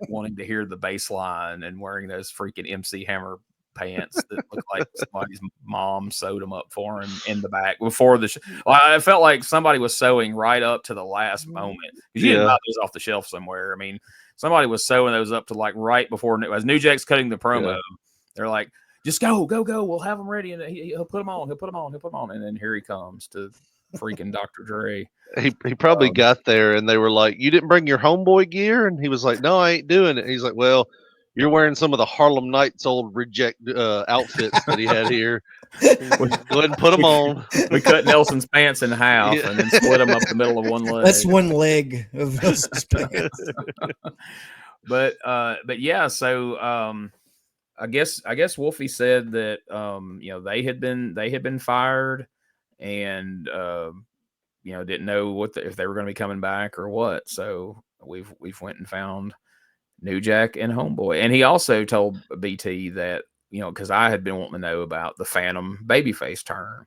wanting to hear the bass line and wearing those freaking MC Hammer pants that look like somebody's mom sewed them up for him in the back before the show. Well, I felt like somebody was sewing right up to the last moment. You didn't buy those off the shelf somewhere. I mean, somebody was sewing those up to like right before, as New Jack's cutting the promo. They're like, "Just go. We'll have them ready, and he'll put them on. And then here he comes to freaking Dr. Dre. He probably got there, and they were like, "You didn't bring your Homeboy gear?" And he was like, "No, I ain't doing it." And he's like, "Well, you're wearing some of the Harlem Nights old reject outfits that he had here. Go ahead and put them on." We cut Nelson's pants in half and then split them up the middle of one leg. That's one leg of Nelson's pants. But yeah, so I guess Wolfie said that they had been fired and didn't know if they were going to be coming back or what. So we've went and found New Jack and Homeboy. And he also told BT that, because I had been wanting to know about the Phantom babyface turn.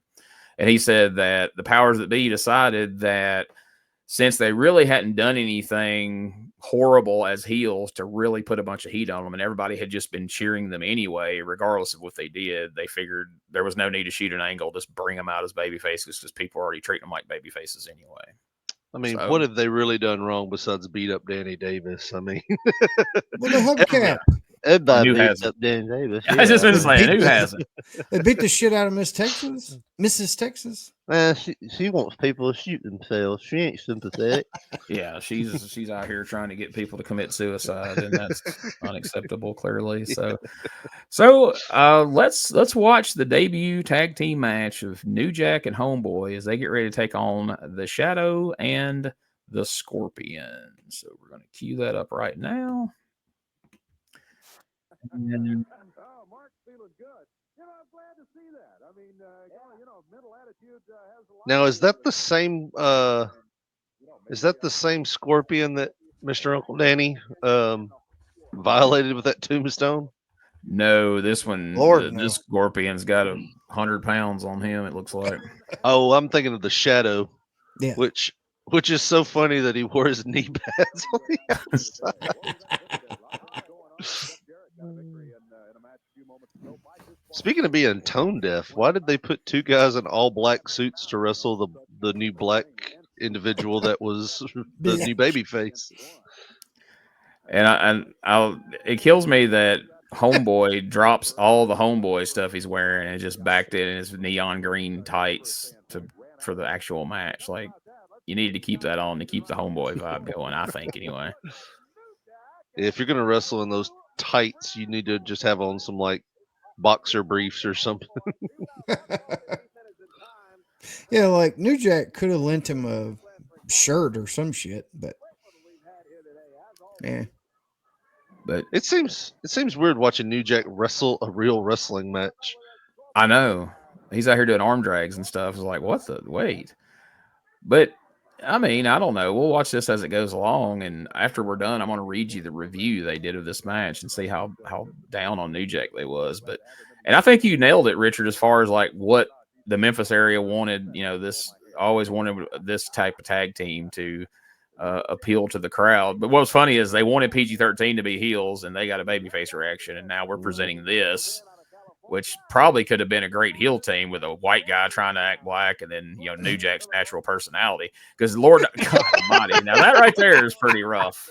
And he said that the powers that be decided that since they really hadn't done anything horrible as heels to really put a bunch of heat on them, and everybody had just been cheering them anyway, regardless of what they did, they figured there was no need to shoot an angle, just bring them out as babyfaces because people are already treating them like babyfaces anyway. I mean, what have they really done wrong besides beat up Danny Davis? I mean, with a hubcap. Everybody Who beats hasn't? up Dan Davis. I just been They saying, beat who the- hasn't? They beat the shit out of Mrs. Texas. Man, she wants people to shoot themselves. She ain't sympathetic. Yeah, she's out here trying to get people to commit suicide, and that's unacceptable. Clearly, so let's watch the debut tag team match of New Jack and Homeboy as they get ready to take on the Shadow and the Scorpion. So we're going to cue that up right now. And Mark's feeling good. I'm glad to see that. I mean, mental attitude has a lot. Now, is that the same? Is that the same Scorpion that Mr. Uncle Danny violated with that tombstone? no, this one, Lord, no. this Scorpion's got 100 pounds on him. It looks like. Oh, I'm thinking of the Shadow, Yeah. which is so funny that he wore his knee pads on the outside. Speaking of being tone deaf, why did they put two guys in all black suits to wrestle the new black individual that was the new baby face? And it kills me that Homeboy drops all the Homeboy stuff he's wearing and just backed it in his neon green tights for the actual match. Like, you need to keep that on to keep the Homeboy vibe going, I think, anyway. If you're gonna wrestle in those tights, you need to just have on some like boxer briefs or something. Yeah, like New Jack could have lent him a shirt or some shit, but yeah. But It seems weird watching New Jack wrestle a real wrestling match. I know he's out here doing arm drags and stuff. It's like, what the wait? But I mean, I don't know. We'll watch this as it goes along, and after we're done, I'm going to read you the review they did of this match and see how down on New Jack they was. And I think you nailed it, Richard, as far as like what the Memphis area wanted. This always wanted this type of tag team to appeal to the crowd. But what was funny is they wanted PG-13 to be heels, and they got a babyface reaction, and now we're presenting this, which probably could have been a great heel team with a white guy trying to act black, and then New Jack's natural personality. Because Lord God Almighty, now that right there is pretty rough.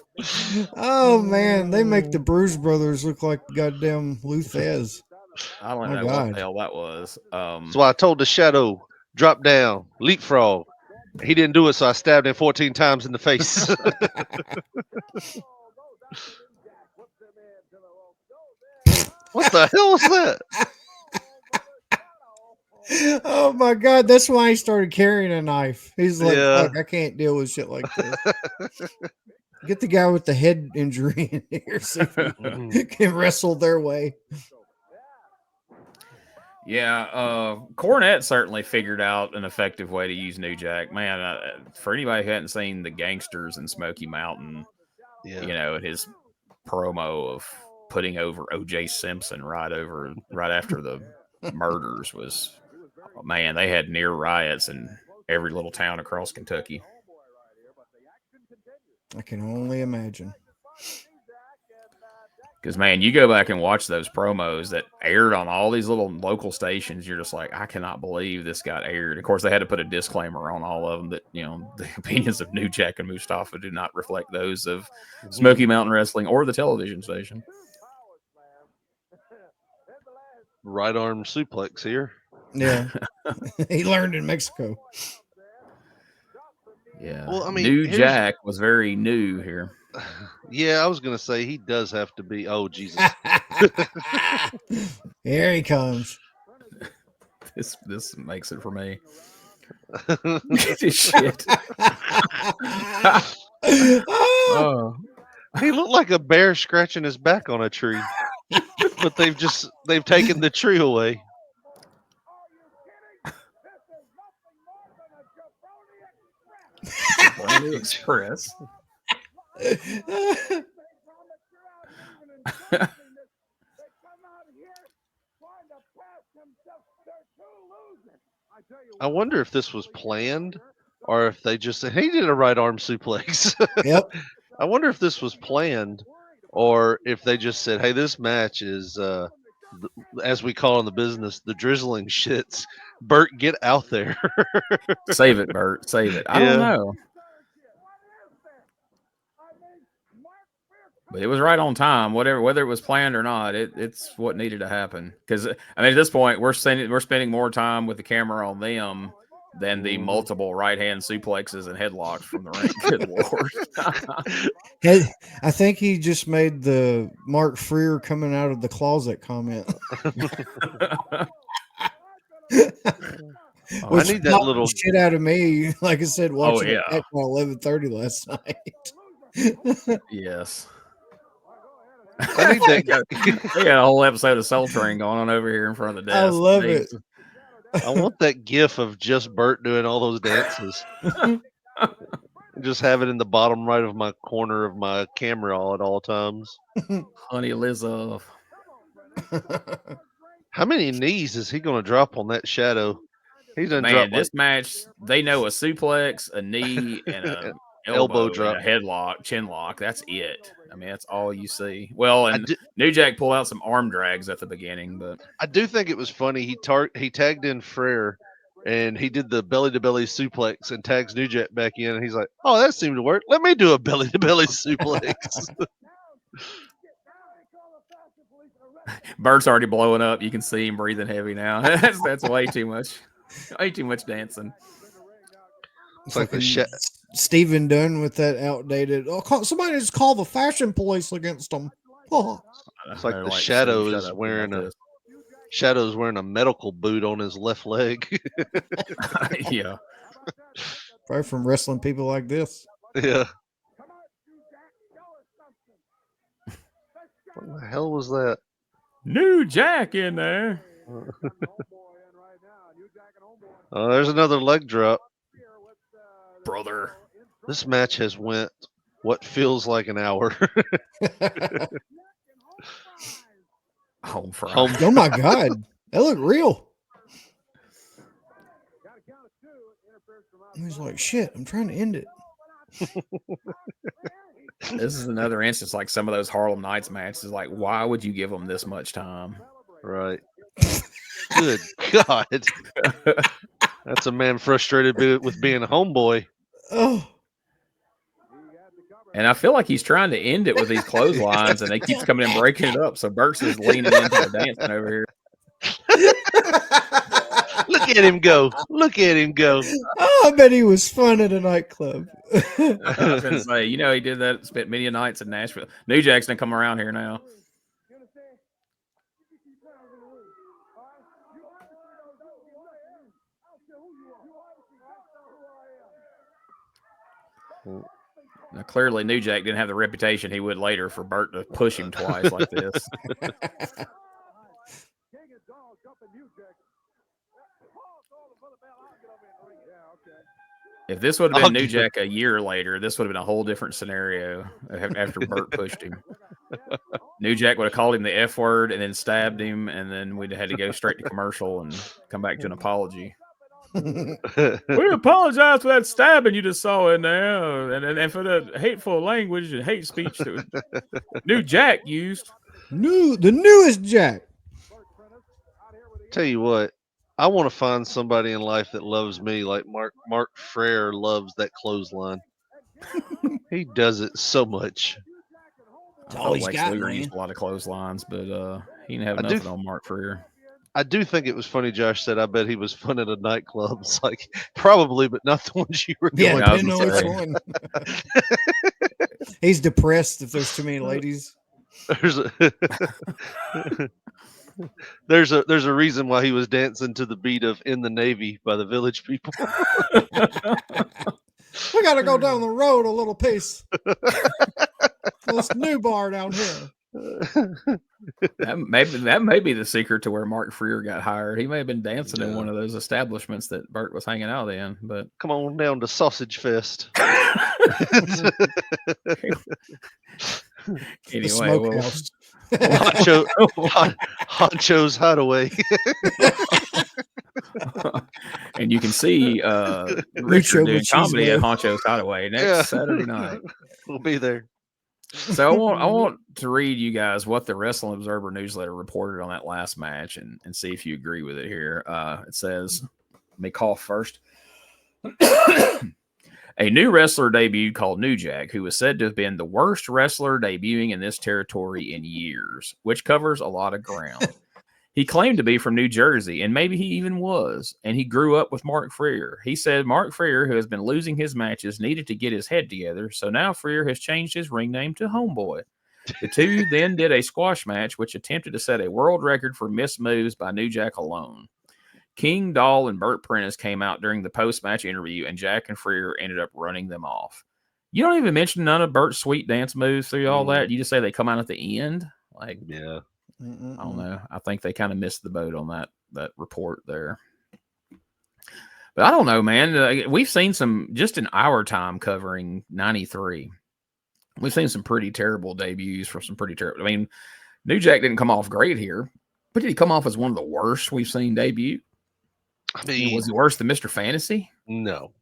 Oh man, they make the Bruise Brothers look like goddamn Luthez. I don't My know what God. the hell that was. So I told the Shadow, drop down, leapfrog. He didn't do it, so I stabbed him 14 times in the face. What the hell was that? Oh my God, that's why he started carrying a knife. He's like, Yeah. fuck, I can't deal with shit like this. Get the guy with the head injury in here so he can wrestle their way. Yeah, Cornette certainly figured out an effective way to use New Jack. Man, for anybody who hadn't seen the Gangsters in Smoky Mountain, his promo of putting over O.J. Simpson right after the murders was, man, they had near riots in every little town across Kentucky. I can only imagine. Because, man, you go back and watch those promos that aired on all these little local stations, you're just like, I cannot believe this got aired. Of course, they had to put a disclaimer on all of them that, the opinions of New Jack and Mustafa do not reflect those of Smoky Mountain Wrestling or the television station. Right arm suplex here. Yeah. He learned in Mexico. Yeah. Well, I mean, New Jack was very new here. Yeah, I was going to say he does have to be. Oh, Jesus. Here he comes. This makes it for me. Shit. Oh. He looked like a bear scratching his back on a tree. But they've taken the tree away. Pony Express. I wonder if this was planned or if they just said, hey, he did a right arm suplex. Yep. I wonder if this was planned or if they just said, hey, this match is, as we call in the business, the drizzling shits. Bert, get out there. Save it, Bert. Save it. I don't know. But it was right on time. Whether it was planned or not, it's what needed to happen. Because I mean, at this point, we're spending more time with the camera on them than the multiple right hand suplexes and headlocks from the ring. Good Lord! I think he just made the Mark Freer coming out of the closet comment. I need that little shit out of me. Like I said, watching it at 11:30 last night. Yes. I need that. We got a whole episode of Soul Train going on over here in front of the desk. I love it. I want that gif of just Bert doing all those dances. Just have it in the bottom right of my corner of my camera at all times. Honey Lizzo. How many knees is he going to drop on that Shadow? He's done Man, this match, they know a suplex, a knee, and a elbow drop, and a headlock, chin lock. That's it. I mean, that's all you see. Well, and New Jack pulled out some arm drags at the beginning, but I do think it was funny. He tagged in Frere, and he did the belly-to-belly suplex and tags New Jack back in, and he's like, oh, that seemed to work. Let me do a belly-to-belly suplex. Bert's already blowing up. You can see him breathing heavy now. That's way too much. Way too much dancing. It's like Stephen Dunn with that outdated. Oh, somebody just call the fashion police against them. Oh. It's like the Shadow is wearing a medical boot on his left leg. Yeah. Probably from wrestling people like this. Yeah. What the hell was that? New Jack in there. Oh, there's another leg drop. Brother. This match has went what feels like an hour. Home front. Oh my God. That looked real. He's like, shit, I'm trying to end it. This is another instance like some of those Harlem Nights matches. Like, why would you give them this much time? Right. Good God. That's a man frustrated with being a homeboy. Oh. And I feel like he's trying to end it with these clotheslines, and they keep coming and breaking it up. So Burks is leaning into the dancing over here. Look at him go. Look at him go. Oh, I bet he was fun at a nightclub. I was going to say, you know, he did that, spent many nights in Nashville. New Jack's going to come around here now. Now, clearly, New Jack didn't have the reputation he would later for Bert to push him twice like this. If this would have been New Jack a year later, this would have been a whole different scenario after Bert pushed him. New Jack would have called him the F word and then stabbed him, and then we'd have had to go straight to commercial and come back to an apology. We apologize for that stabbing you just saw in there, and for the hateful language and hate speech that New Jack used. The newest Jack. Tell you what, I want to find somebody in life that loves me like Mark Frere loves that clothesline. He does it so much. Lex Luger used a lot of clotheslines, but he didn't have nothing on Mark Frere. I do think it was funny. Josh said, "I bet he was fun at a nightclub." It's like probably, but not the ones you were going to. Know which one. He's depressed if there's too many ladies. There's a reason why he was dancing to the beat of "In the Navy" by the Village People. We got to go down the road a little piece. This new bar down here. That may be the secret to where Mark Freer got hired. He may have been dancing in one of those establishments that Bert was hanging out in. But come on down to Sausage Fest. Anyway, Honcho's Hideaway. And you can see Richard doing comedy at Honcho's Hideaway next Saturday night. We'll be there. So I want to read you guys what the Wrestling Observer newsletter reported on that last match and see if you agree with it here. It says, let me cough first. A new wrestler debuted called New Jack, who was said to have been the worst wrestler debuting in this territory in years, which covers a lot of ground. He claimed to be from New Jersey, and maybe he even was, and he grew up with Mark Freer. He said Mark Freer, who has been losing his matches, needed to get his head together, so now Freer has changed his ring name to Homeboy. The two then did a squash match, which attempted to set a world record for missed moves by New Jack alone. King, Dahl, and Burt Prentice came out during the post-match interview, and Jack and Freer ended up running them off. You don't even mention none of Burt's sweet dance moves through all that. You just say they come out at the end. Like, Yeah. I don't know. I think they kind of missed the boat on that report there. But I don't know, man. We've seen some, just in our time covering 93, we've seen some pretty terrible debuts for some pretty terrible. I mean, New Jack didn't come off great here, but did he come off as one of the worst we've seen debut? I mean, was he worse than Mr. Fantasy? No.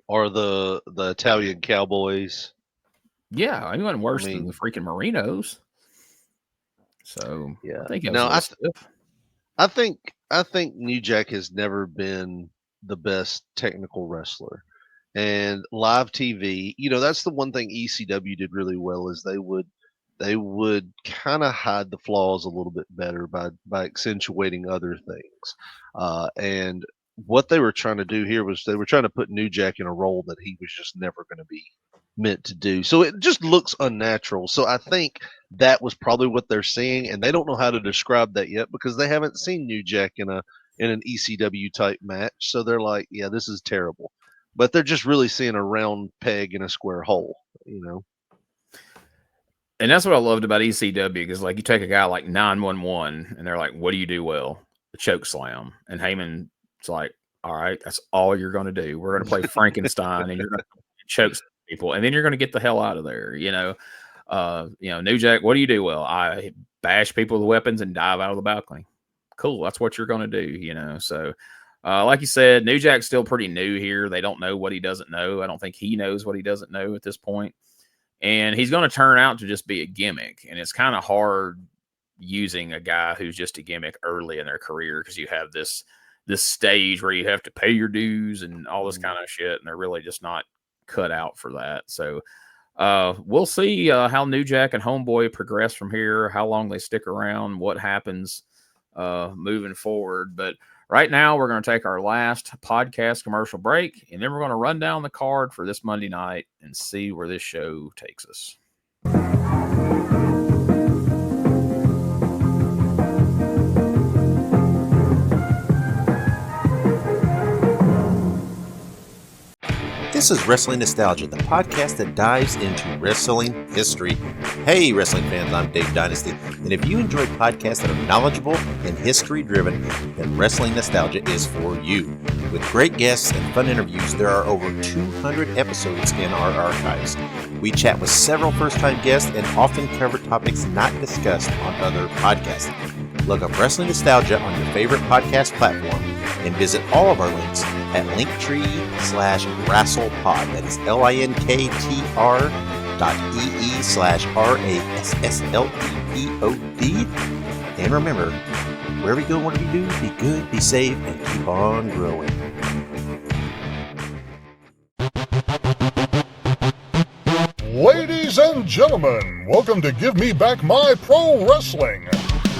Or the Italian Cowboys. Yeah, he wasn't worse than the freaking Marinos. So yeah, I think I think New Jack has never been the best technical wrestler, and live TV. That's the one thing ECW did really well, is they would kind of hide the flaws a little bit better by accentuating other things. And what they were trying to do here was they were trying to put New Jack in a role that he was just never going to be meant to do. So it just looks unnatural. So I think that was probably what they're seeing, and they don't know how to describe that yet because they haven't seen New Jack in an ECW type match. So they're like, yeah, this is terrible. But they're just really seeing a round peg in a square hole, And that's what I loved about ECW, because like you take a guy like 911 and they're like, what do you do well? The choke slam. And Heyman's like, all right, that's all you're going to do. We're going to play Frankenstein and you're going to choke people, and then you're going to get the hell out of there. New Jack, what do you do well? I bash people with weapons and dive out of the balcony. Cool. That's what you're going to do, So, like you said, New Jack's still pretty new here. They don't know what he doesn't know. I don't think he knows what he doesn't know at this point. And he's going to turn out to just be a gimmick. And it's kind of hard using a guy who's just a gimmick early in their career, because you have this stage where you have to pay your dues and all this kind of shit. And they're really just not cut out for that. So we'll see how New Jack and Homeboy progress from here, how long they stick around, what happens moving forward. But right now we're going to take our last podcast commercial break, and then we're going to run down the card for this Monday night and see where this show takes us. This is Wrestling Nostalgia, the podcast that dives into wrestling history. Hey, wrestling fans, I'm Dave Dynasty, and if you enjoy podcasts that are knowledgeable and history-driven, then Wrestling Nostalgia is for you. With great guests and fun interviews, there are over 200 episodes in our archives. We chat with several first-time guests and often cover topics not discussed on other podcasts. Look up Wrestling Nostalgia on your favorite podcast platform and visit all of our links at linktree/WrestlePod. That is linktr.ee/RASSLEPOD. And remember, wherever you go, whatever you do, be good, be safe, and keep on growing. Ladies and gentlemen, welcome to Give Me Back My Pro Wrestling,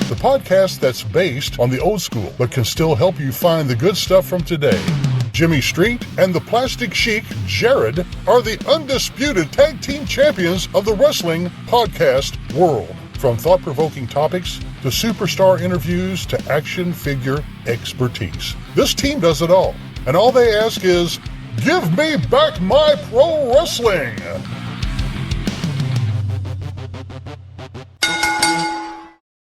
the podcast that's based on the old school but can still help you find the good stuff from today. Jimmy Street and the Plastic Sheik, Jarrett, are the undisputed tag team champions of the wrestling podcast world. From thought-provoking topics to superstar interviews to action figure expertise. This team does it all, and all they ask is, give me back my pro wrestling!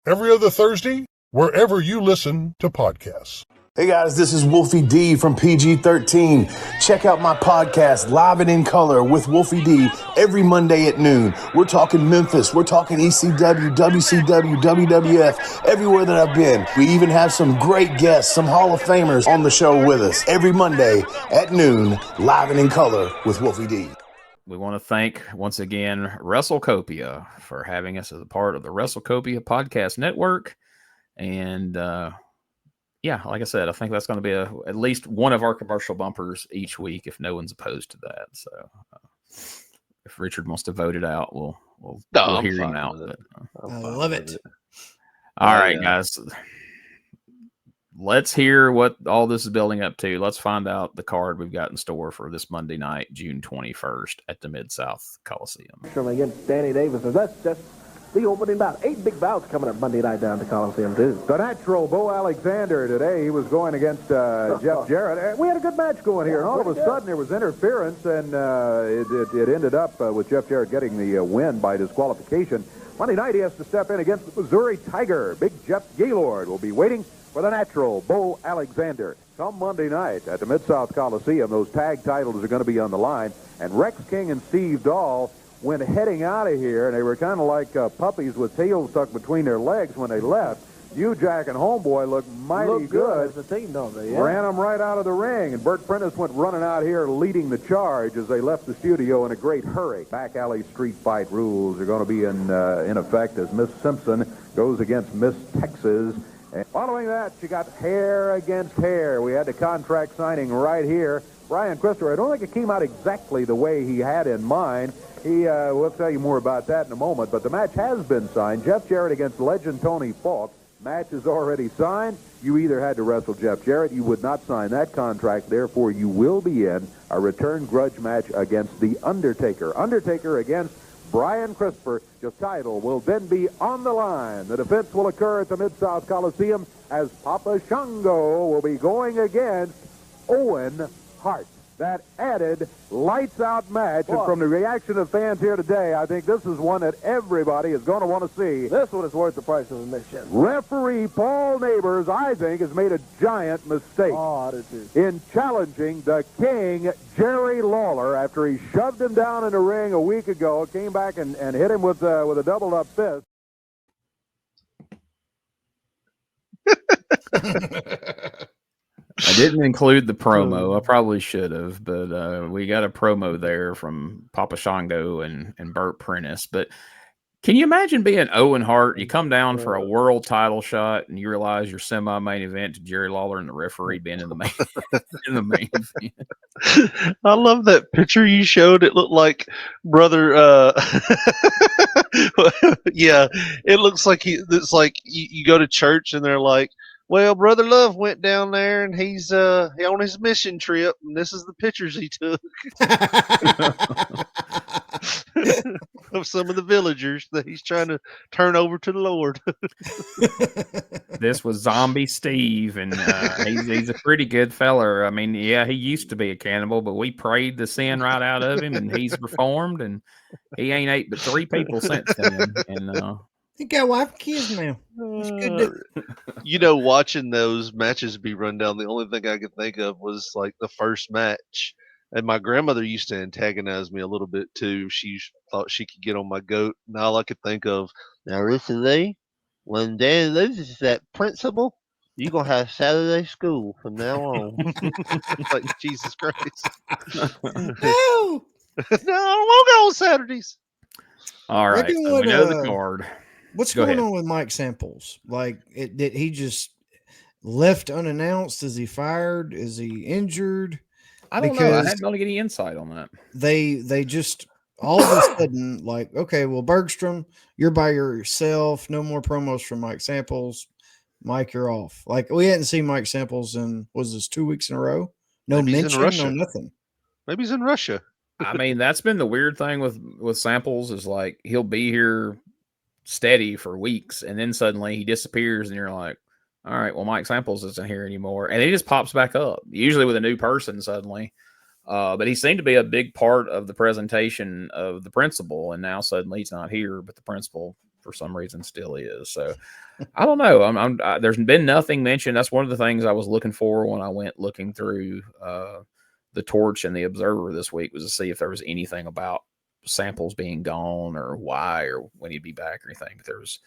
Every other Thursday, wherever you listen to podcasts. Hey guys, this is Wolfie D from PG-13. Check out my podcast, Live and in Color with Wolfie D, every Monday at noon. We're talking Memphis, we're talking ECW, WCW, WWF, everywhere that I've been. We even have some great guests, some Hall of Famers on the show with us. Every Monday at noon, Live and in Color with Wolfie D. We want to thank, once again, WrestleCopia for having us as a part of the WrestleCopia Podcast Network. And yeah, like I said, I think that's going to be at least one of our commercial bumpers each week if no one's opposed to that. So if Richard wants to vote it out, we'll I'm hear him fine out. with it. But, I love it. all right, guys. Let's hear what all this is building up to. Let's find out the card we've got in store for this Monday night, June 21st at the Mid-South Coliseum. Against Danny Davis. That's just the opening bout. 8 big bouts coming up Monday night down at the Coliseum, too. The natural Bo Alexander today. He was going against Jeff Jarrett. We had a good match going here, and all of a sudden there was interference, and it ended up with Jeff Jarrett getting the win by disqualification. Monday night he has to step in against the Missouri Tiger. Big Jeff Gaylord will be waiting for the natural Bo Alexander. Come Monday night at the Mid-South Coliseum, those tag titles are going to be on the line, and Rex King and Steve Dahl went heading out of here, and they were kind of like puppies with tails stuck between their legs when they left. You, Jack, and Homeboy looked mighty good. As a team, don't they? Yeah. Ran them right out of the ring, and Bert Prentice went running out here leading the charge as they left the studio in a great hurry. Back alley street fight rules are going to be in effect as Miss Simpson goes against Miss Texas. And following that, you got hair against hair. We had the contract signing right here. Brian Christopher, I don't think it came out exactly the way he had in mind. We'll tell you more about that in a moment, but the match has been signed. Jeff Jarrett against legend Tony Falk. Match is already signed. You either had to wrestle Jeff Jarrett, you would not sign that contract, therefore you will be in a return grudge match against The Undertaker. Undertaker against Brian Christopher. Your title will then be on the line. The defense will occur at the Mid-South Coliseum as Papa Shango will be going against Owen Hart. That added lights-out match, and from the reaction of fans here today, I think this is one that everybody is going to want to see. This one is worth the price of admission. Referee Paul Neighbors, I think, has made a giant mistake in challenging the King, Jerry Lawler, after he shoved him down in the ring a week ago, came back and hit him with a doubled-up fist. I didn't include the promo. I probably should have, but we got a promo there from Papa Shango and Burt Prentice. But can you imagine being Owen Hart? You come down for a world title shot, and you realize your semi-main event to Jerry Lawler and the referee being in the main event. I love that picture you showed. It looked like brother. Yeah, it looks like it's like you go to church and they're like, well, Brother Love went down there and he's on his mission trip, and this is the pictures he took of some of the villagers that he's trying to turn over to the Lord. This was Zombie Steve, and he's a pretty good feller. I mean, yeah, he used to be a cannibal, but we prayed the sin right out of him, and he's reformed, and he ain't ate but 3 people since then. And he got wife and kids now. It's good to... Watching those matches be run down, the only thing I could think of was like the first match. And my grandmother used to antagonize me a little bit too. She thought she could get on my goat. And all I could think of, now, recently, when Danny loses that principal, you're going to have Saturday school from now on. Like, Jesus Christ. No! No, I won't go on Saturdays. All right. So we know the card. What's going on with Mike Samples? Like, did he just left unannounced? Is he fired? Is he injured? I don't know. I haven't been able to get any insight on that. They just all of a sudden, like, okay, well, Bergstrom, you're by yourself. No more promos from Mike Samples. Mike, you're off. Like, we hadn't seen Mike Samples in, was this 2 weeks in a row? No mention, no nothing. Maybe he's in Russia. I mean, that's been the weird thing with Samples is like he'll be here steady for weeks, and then suddenly he disappears, and you're like, all right, well, Mike Samples isn't here anymore, and he just pops back up, usually with a new person suddenly. But he seemed to be a big part of the presentation of the principal, and now suddenly he's not here, but the principal for some reason still is. So I don't know. There's been nothing mentioned. That's one of the things I was looking for when I went looking through the Torch and the Observer this week, was to see if there was anything about Samples being gone or why or when he'd be back or anything. But there was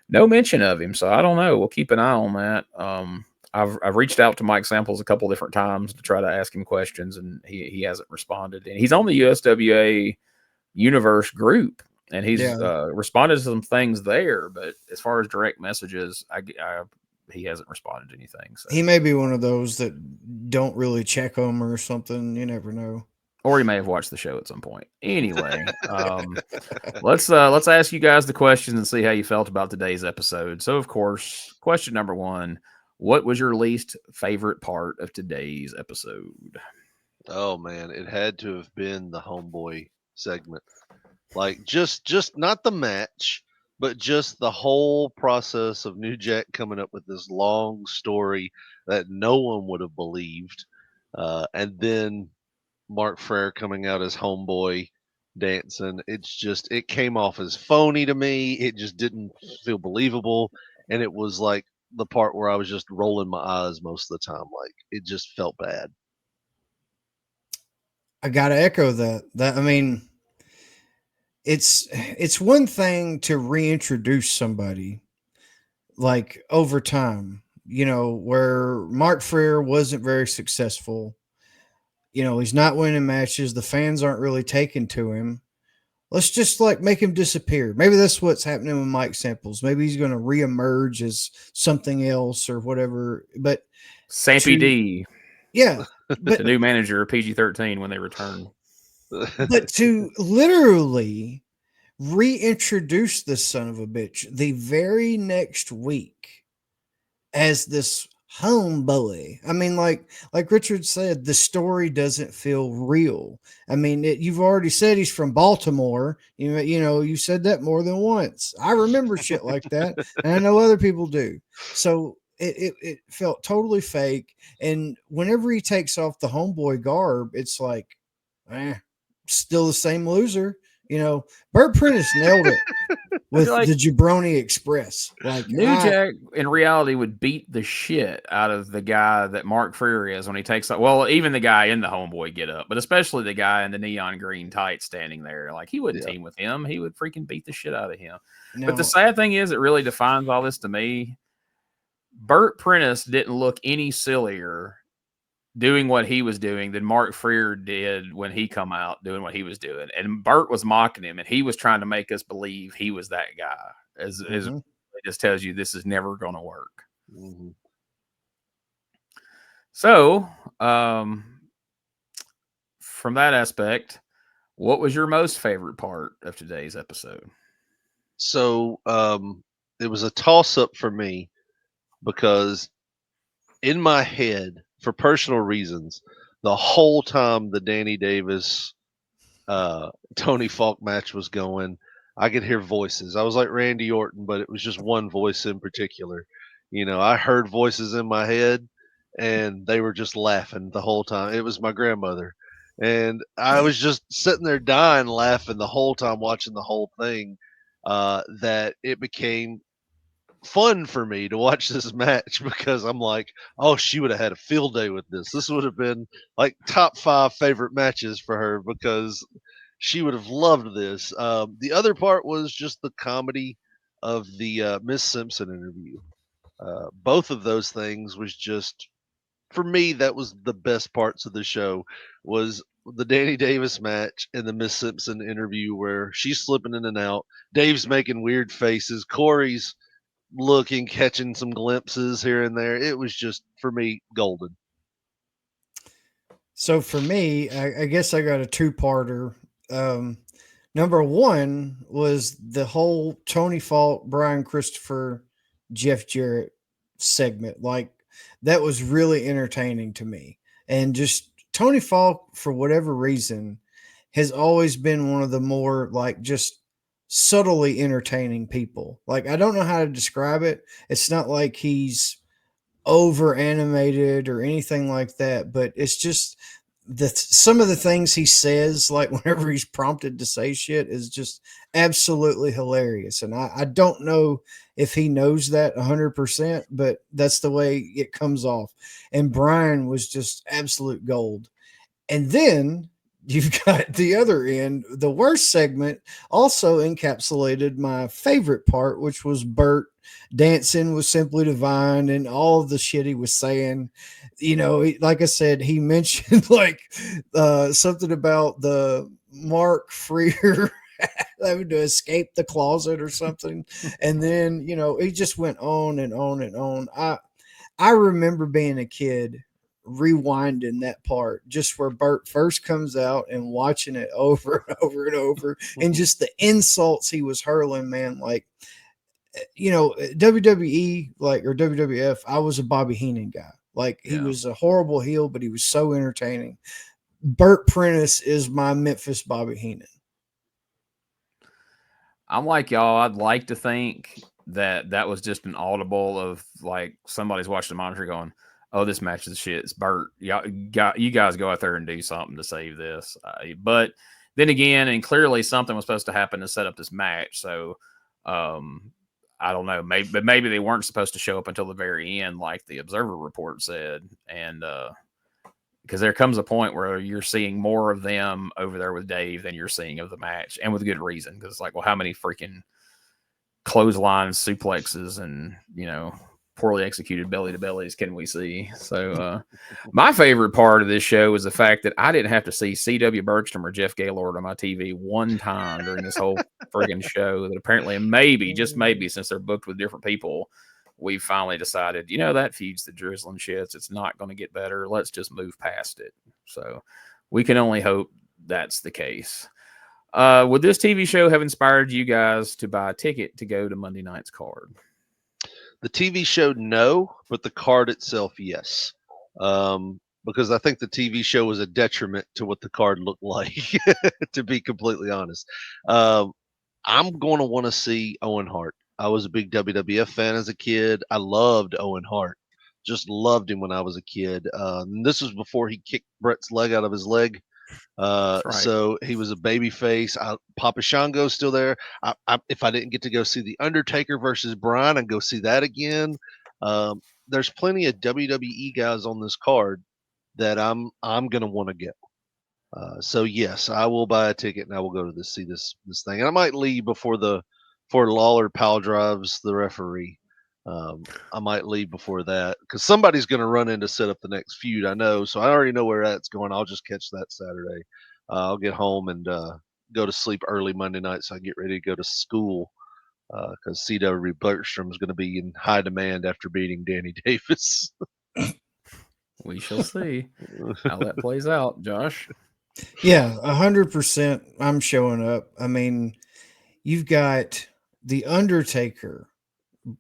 no mention of him, so I don't know. We'll keep an eye on that. I've reached out to Mike Samples a couple different times to try to ask him questions, and he hasn't responded. And he's on the USWA Universe group, and he's responded to some things there. But as far as direct messages, I he hasn't responded to anything. So. He may be one of those that don't really check them or something. You never know. Or he may have watched the show at some point. Anyway, let's ask you guys the questions and see how you felt about today's episode. So, of course, question number 1: what was your least favorite part of today's episode? Oh man, it had to have been the Homeboy segment. Like just not the match, but just the whole process of New Jack coming up with this long story that no one would have believed, and then Mark Frere coming out as Homeboy dancing. It came off as phony to me. It just didn't feel believable, and it was like the part where I was just rolling my eyes most of the time. Like it just felt bad. I gotta echo that. I mean, it's one thing to reintroduce somebody like over time, where Mark Frere wasn't very successful. He's not winning matches. The fans aren't really taken to him. Let's just like make him disappear. Maybe that's what's happening with Mike Samples. Maybe he's going to reemerge as something else or whatever. But Sampy D. Yeah. But the new manager of PG-13 when they return. But to literally reintroduce this son of a bitch the very next week as this Homeboy. I mean, like Richard said, the story doesn't feel real. I mean, you've already said he's from Baltimore. You said that more than once. I remember shit like that, and I know other people do. So it felt totally fake. And whenever he takes off the Homeboy garb, it's like, still the same loser. Bert Prentice nailed it with the Jabroni Express. Like New Jack, in reality, would beat the shit out of the guy that Mark Frere is when he takes off. Well, even the guy in the Homeboy get up, but especially the guy in the neon green tights standing there. Like he wouldn't team with him. He would freaking beat the shit out of him. No. But the sad thing is, it really defines all this to me. Bert Prentice didn't look any sillier doing what he was doing than Mark Frere did when he come out doing what he was doing. And Bert was mocking him, and he was trying to make us believe he was that guy. As it just tells you this is never going to work. Mm-hmm. So, from that aspect, what was your most favorite part of today's episode? So, it was a toss-up for me because in my head, for personal reasons, the whole time the Danny Davis Tony Falk match was going, I could hear voices. I was like Randy Orton, but it was just one voice in particular. I heard voices in my head, and they were just laughing the whole time. It was my grandmother, and I was just sitting there dying laughing the whole time watching the whole thing. That it became fun for me to watch this match because I'm like, oh, she would have had a field day with this. This would have been like top 5 favorite matches for her because she would have loved this. The other part was just the comedy of the Miss Simpson interview. Both of those things was just, for me, that was the best parts of the show, was the Danny Davis match and the Miss Simpson interview where she's slipping in and out. Dave's making weird faces. Corey's looking, catching some glimpses here and there. It was just, for me, golden. So for me, I guess I got a 2-parter. Number 1 was the whole Tony Falk, Brian Christopher, Jeff Jarrett segment. Like that was really entertaining to me. And just Tony Falk, for whatever reason, has always been one of the more like just subtly entertaining people. Like, I don't know how to describe it. It's not like he's over animated or anything like that, but it's just some of the things he says, like whenever he's prompted to say shit, is just absolutely hilarious. And I don't know if he knows that 100%, but that's the way it comes off. And Brian was just absolute gold. And then you've got the other end. The worst segment also encapsulated my favorite part, which was Bert dancing with Simply Divine and all of the shit he was saying. Like I said, he mentioned like something about the Mark Frere having to escape the closet or something. And then, you know, it just went on and on and on. I remember being a kid rewinding that part just where Bert first comes out and watching it over and over and over, and just the insults he was hurling, man. Like, you know, WWE, like, or WWF, I was a Bobby Heenan guy. Like, he was a horrible heel, but he was so entertaining. Bert Prentice is my Memphis Bobby Heenan. I'm like y'all. I'd like to think that was just an audible of like somebody's watching the monitor going, "Oh, this match is shit. It's Bert. You guys go out there and do something to save this." But then again, and clearly something was supposed to happen to set up this match. So I don't know. Maybe they weren't supposed to show up until the very end, like the Observer report said, and because there comes a point where you're seeing more of them over there with Dave than you're seeing of the match, and with good reason. Because it's like, well, how many freaking clotheslines, suplexes, and, you know, poorly executed belly to bellies can we see? So my favorite part of this show is the fact that I didn't have to see C.W. Bergstrom or Jeff Gaylord on my TV one time during this whole friggin' show. That apparently, maybe, just maybe, since they're booked with different people, we finally decided, you know, that feeds the drizzling shits. It's not going to get better. Let's just move past it. So we can only hope that's the case. Would this TV show have inspired you guys to buy a ticket to go to Monday night's card? The TV show, no, but the card itself, yes. Because I think the TV show was a detriment to what the card looked like, to be completely honest. I'm going to want to see Owen Hart. I was a big WWF fan as a kid. I loved Owen Hart. Just loved him when I was a kid. This was before he kicked Bret's leg out of his leg. Right. So he was a baby face. Papa Shango's still there. If I didn't get to go see the Undertaker versus Bryan, I'd go see that again. There's plenty of WWE guys on this card that I'm gonna want to get. So yes, I will buy a ticket and I will go to see this thing. And I might leave before Lawler pile drives the referee. I might leave before that because somebody's going to run in to set up the next feud. I know, so I already know where that's going. I'll just catch that Saturday. I'll get home and go to sleep early Monday night so I get ready to go to school because C.W. Bergstrom is going to be in high demand after beating Danny Davis. We shall see how that plays out, Josh. Yeah, 100%. I'm showing up. I mean, you've got the Undertaker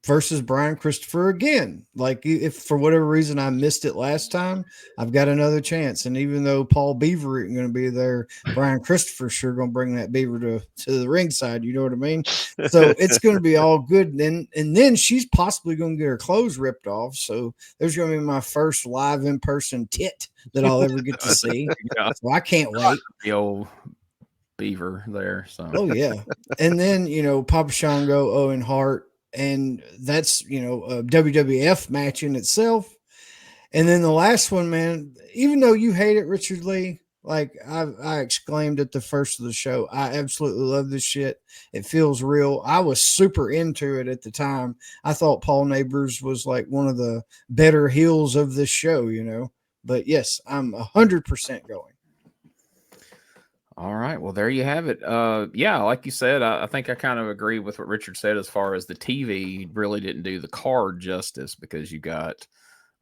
versus Brian Christopher again. Like, if for whatever reason I missed it last time, I've got another chance. And even though Paul Beaver isn't going to be there, Brian Christopher sure going to bring that Beaver to the ringside. You know what I mean? So it's going to be all good. And then she's possibly going to get her clothes ripped off. So there's going to be my first live in-person tit that I'll ever get to see. Yeah. So I can't wait. The old Beaver there. So. Oh, yeah. And then, you know, Papa Shango, Owen Hart, and that's, you know, a WWF match in itself. And then the last one, man, even though you hate it, Richard Lee, like I exclaimed at the first of the show, I absolutely love this shit. It feels real. I was super into it at the time. I thought Paul Neighbors was like one of the better heels of this show, you know. But yes, I'm 100% going. All right. Well, there you have it. Yeah, like you said, I think I kind of agree with what Richard said as far as the TV really didn't do the card justice because you got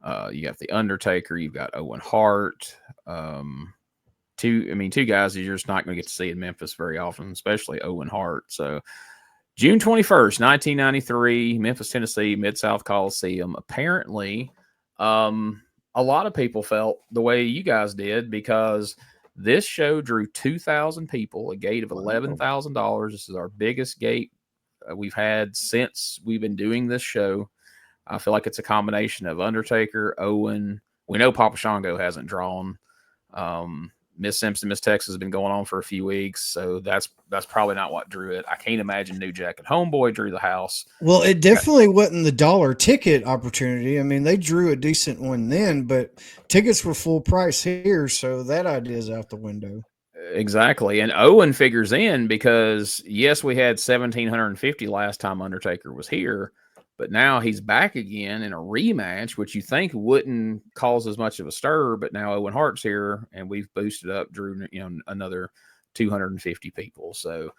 the Undertaker, you've got Owen Hart, two guys that you're just not going to get to see in Memphis very often, especially Owen Hart. So June 21st, 1993, Memphis, Tennessee, Mid-South Coliseum. Apparently, a lot of people felt the way you guys did because this show drew 2,000 people, a gate of $11,000. This is our biggest gate we've had since we've been doing this show. I feel like it's a combination of Undertaker, Owen. We know Papa Shango hasn't drawn. Miss Simpson, Miss Texas has been going on for a few weeks, so that's probably not what drew it. I can't imagine New Jack and Homeboy drew the house. Well, it definitely wasn't the dollar ticket opportunity. I mean, they drew a decent one then, but tickets were full price here, so that idea is out the window. Exactly, and Owen figures in because, yes, we had 1,750 last time Undertaker was here, but now he's back again in a rematch, which you think wouldn't cause as much of a stir. But now Owen Hart's here, and we've boosted up, drew another 250 people. So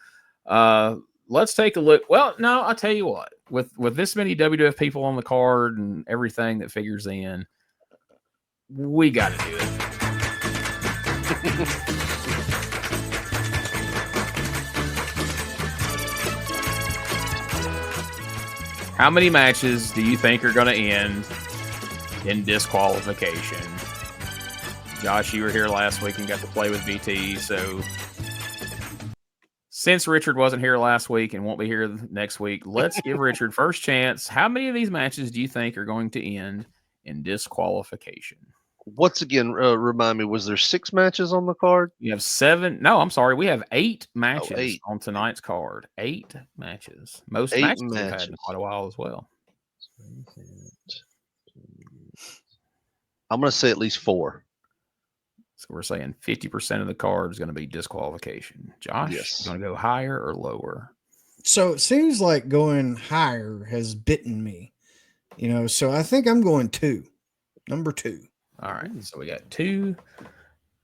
Let's take a look. Well, no, I'll tell you what. With this many WWF people on the card and everything that figures in, we got to do it. How many matches do you think are going to end in disqualification? Josh, you were here last week and got to play with BT, so since Richard wasn't here last week and won't be here next week, let's give Richard first chance. How many of these matches do you think are going to end in disqualification? Once again, remind me, was there 6 matches on the card? You have 7. No, I'm sorry. We have 8 matches on tonight's card. 8 matches. Most 8 matches we've had matches. in quite a while as well. I'm going to say at least 4. So we're saying 50% of the card is going to be disqualification. Josh, Yes. you want to go higher or lower? So it seems like going higher has bitten me, so I think I'm going 2. Number 2. All right. So we got 2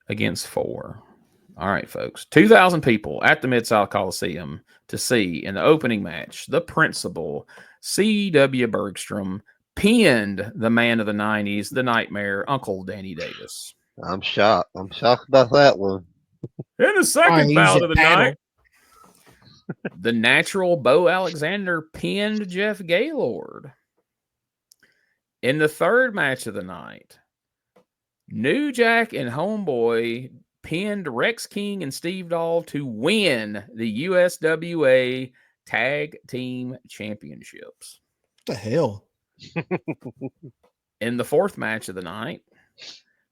against 4. All right, folks. 2,000 people at the Mid-South Coliseum to see in the opening match, the principal, C.W. Bergstrom, pinned the man of the 90s, the Nightmare, Uncle Danny Davis. I'm shocked. I'm shocked about that one. In the second bout of the night, the Natural Bo Alexander pinned Jeff Gaylord. In the third match of the night, New Jack and Homeboy pinned Rex King and Steve Dahl to win the USWA Tag Team Championships. What the hell? In the fourth match of the night,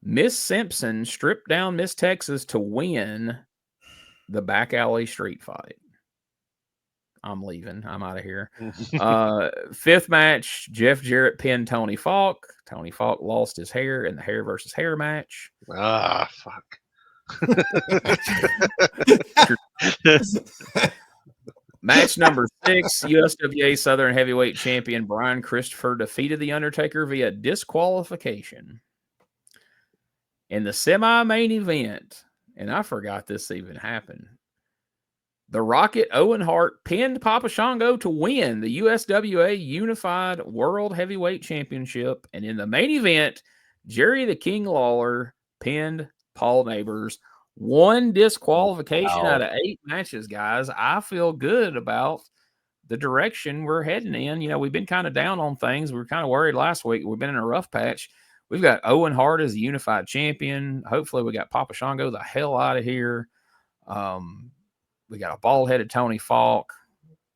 Miss Simpson stripped down Miss Texas to win the back alley street fight. I'm leaving. I'm out of here. Fifth match, Jeff Jarrett pinned Tony Falk. Tony Falk lost his hair in the hair versus hair match. Ah, fuck. Match number 6, USWA Southern Heavyweight Champion Brian Christopher defeated The Undertaker via disqualification. In the semi-main event, and I forgot this even happened, the Rocket Owen Hart pinned Papa Shango to win the USWA Unified World Heavyweight Championship. And in the main event, Jerry the King Lawler pinned Paul Neighbors. 1 disqualification out of 8 matches, guys. I feel good about the direction we're heading in. We've been kind of down on things. We were kind of worried last week. We've been in a rough patch. We've got Owen Hart as the unified champion. Hopefully we got Papa Shango the hell out of here. We got a bald-headed Tony Falk.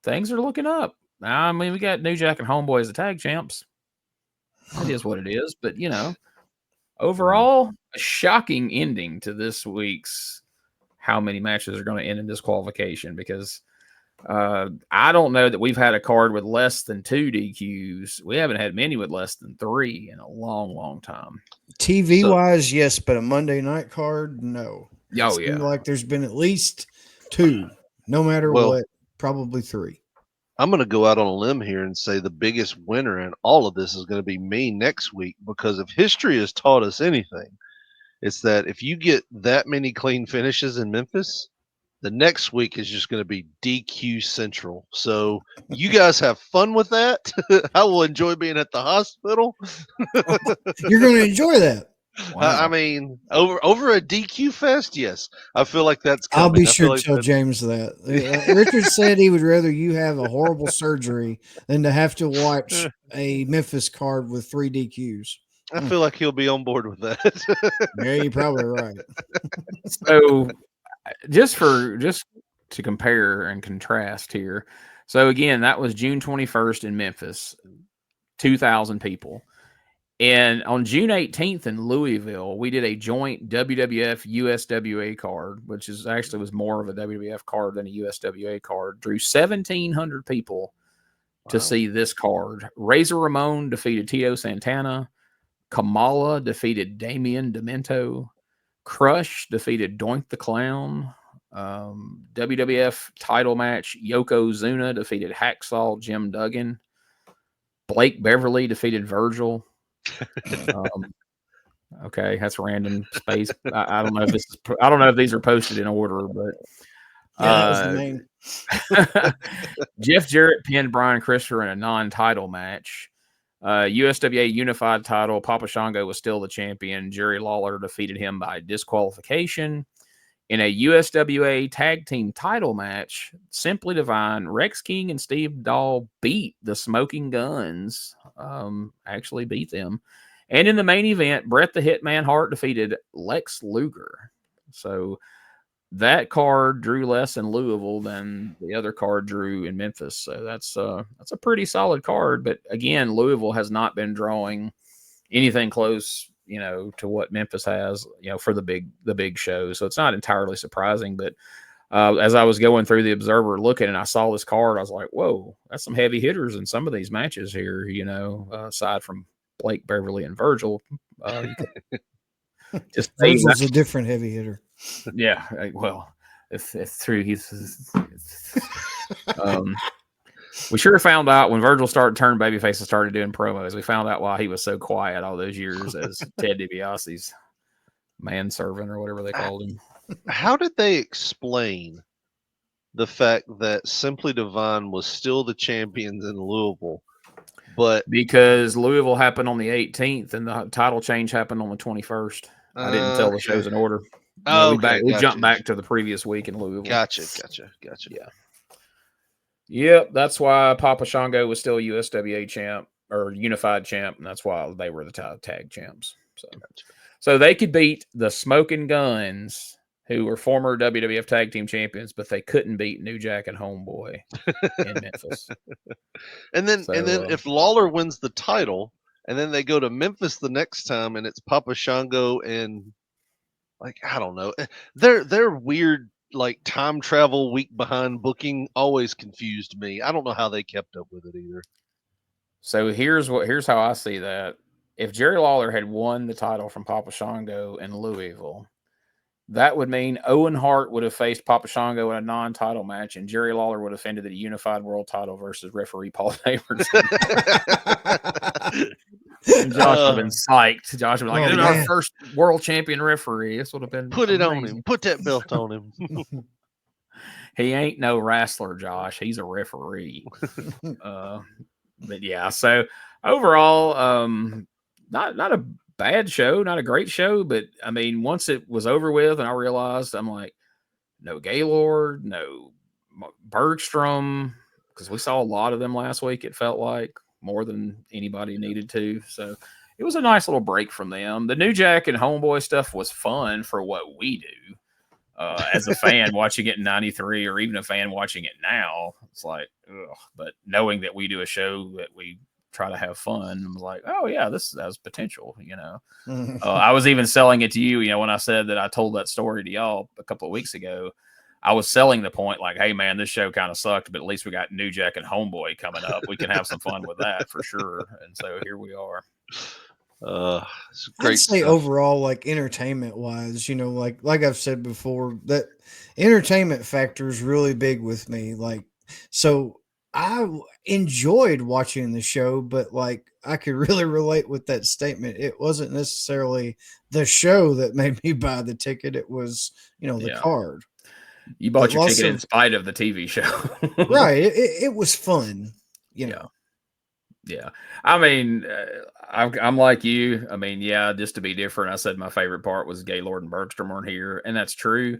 Things are looking up. I mean, we got New Jack and Homeboy as the tag champs. It is what it is. But, overall, a shocking ending to this week's how many matches are going to end in disqualification, because I don't know that we've had a card with less than 2 DQs. We haven't had many with less than 3 in a long, long time. TV-wise, yes, but a Monday night card, no. Oh, yeah. Like there's been at least 2, no matter what, probably 3. I'm going to go out on a limb here and say the biggest winner in all of this is going to be me next week, because if history has taught us anything, it's that if you get that many clean finishes in Memphis, the next week is just going to be DQ Central. So you guys have fun with that. I will enjoy being at the hospital. You're going to enjoy that. Wow. I mean, over a DQ fest, yes. I feel like that's coming. I'll be sure to tell James that. Richard said he would rather you have a horrible surgery than to have to watch a Memphis card with 3 DQs. I feel like he'll be on board with that. Yeah, you're probably right. So just to compare and contrast here. So again, that was June 21st in Memphis, 2,000 people. And on June 18th in Louisville, we did a joint WWF USWA card, which was more of a WWF card than a USWA card. Drew 1,700 people to see this card. Razor Ramon defeated Tito Santana. Kamala defeated Damian Demento. Crush defeated Doink the Clown. WWF title match, Yokozuna defeated Hacksaw Jim Duggan. Blake Beverly defeated Virgil. Okay, that's random space. I don't know if these are posted in order, but Yeah, that was the main. Jeff Jarrett pinned Brian Christopher in a non-title match. USWA Unified title, Papa Shango was still the champion. Jerry Lawler defeated him by disqualification. In a USWA Tag Team title match, Simply Divine, Rex King, and Steve Dahl beat the Smoking Guns. Actually beat them. And in the main event, Bret the Hitman Hart defeated Lex Luger. So that card drew less in Louisville than the other card drew in Memphis. So that's a pretty solid card. But again, Louisville has not been drawing anything close, to what Memphis has, for the big show. So it's not entirely surprising. But as I was going through the Observer looking and I saw this card, I was like, whoa, that's some heavy hitters in some of these matches here, aside from Blake, Beverly, and Virgil. Just Virgil's a different heavy hitter. Yeah, well, if true, we sure found out when Virgil started turning babyface and started doing promos. We found out why he was so quiet all those years as Ted DiBiase's manservant or whatever they called him. How did they explain the fact that Simply Divine was still the champions in Louisville, but because Louisville happened on the 18th and the title change happened on the 21st? I didn't tell the shows in order. We jumped back to the previous week in Louisville. Gotcha. Yeah. Yep, that's why Papa Shango was still USWA champ or unified champ, and that's why they were the tag champs. So they could beat the Smoking Guns, who were former WWF Tag Team champions, but they couldn't beat New Jack and Homeboy in Memphis. And then if Lawler wins the title, and then they go to Memphis the next time, and it's Papa Shango and I don't know, their weird time travel week behind booking always confused me. I don't know how they kept up with it either. So here's how I see that. If Jerry Lawler had won the title from Papa Shango in Louisville, that would mean Owen Hart would have faced Papa Shango in a non-title match, and Jerry Lawler would have defended the unified world title versus referee Paul Davidson. And Josh would have been psyched. Josh would have been like, our first world champion referee. This would have been Put it on him. Put that belt on him. He ain't no wrestler, Josh. He's a referee. But yeah, so overall, not a bad show, not a great show, but I mean, once it was over with and I realized, I'm like, no Gaylord, no Bergstrom, because we saw a lot of them last week, it felt like, more than anybody needed to. So it was a nice little break from them. The New Jack and Homeboy stuff was fun for what we do. As a fan watching it in 93 or even a fan watching it now, it's like, ugh. But knowing that we do a show that we try to have fun, I'm like, oh yeah, this has potential, I was even selling it to you, when I said that I told that story to y'all a couple of weeks ago, I was selling the point like, hey man, this show kind of sucked, but at least we got New Jack and Homeboy coming up. We can have some fun with that for sure. And so here we are. It's great I'd say stuff. overall, entertainment wise, like I've said before, that entertainment factor is really big with me. So I enjoyed watching the show, but I could really relate with that statement. It wasn't necessarily the show that made me buy the ticket. It was, the card. You bought your ticket in spite of the TV show. Right. It was fun, Yeah. I mean, I'm like you. I mean, yeah, just to be different, I said my favorite part was Gaylord and Bergstrom weren't here, and that's true.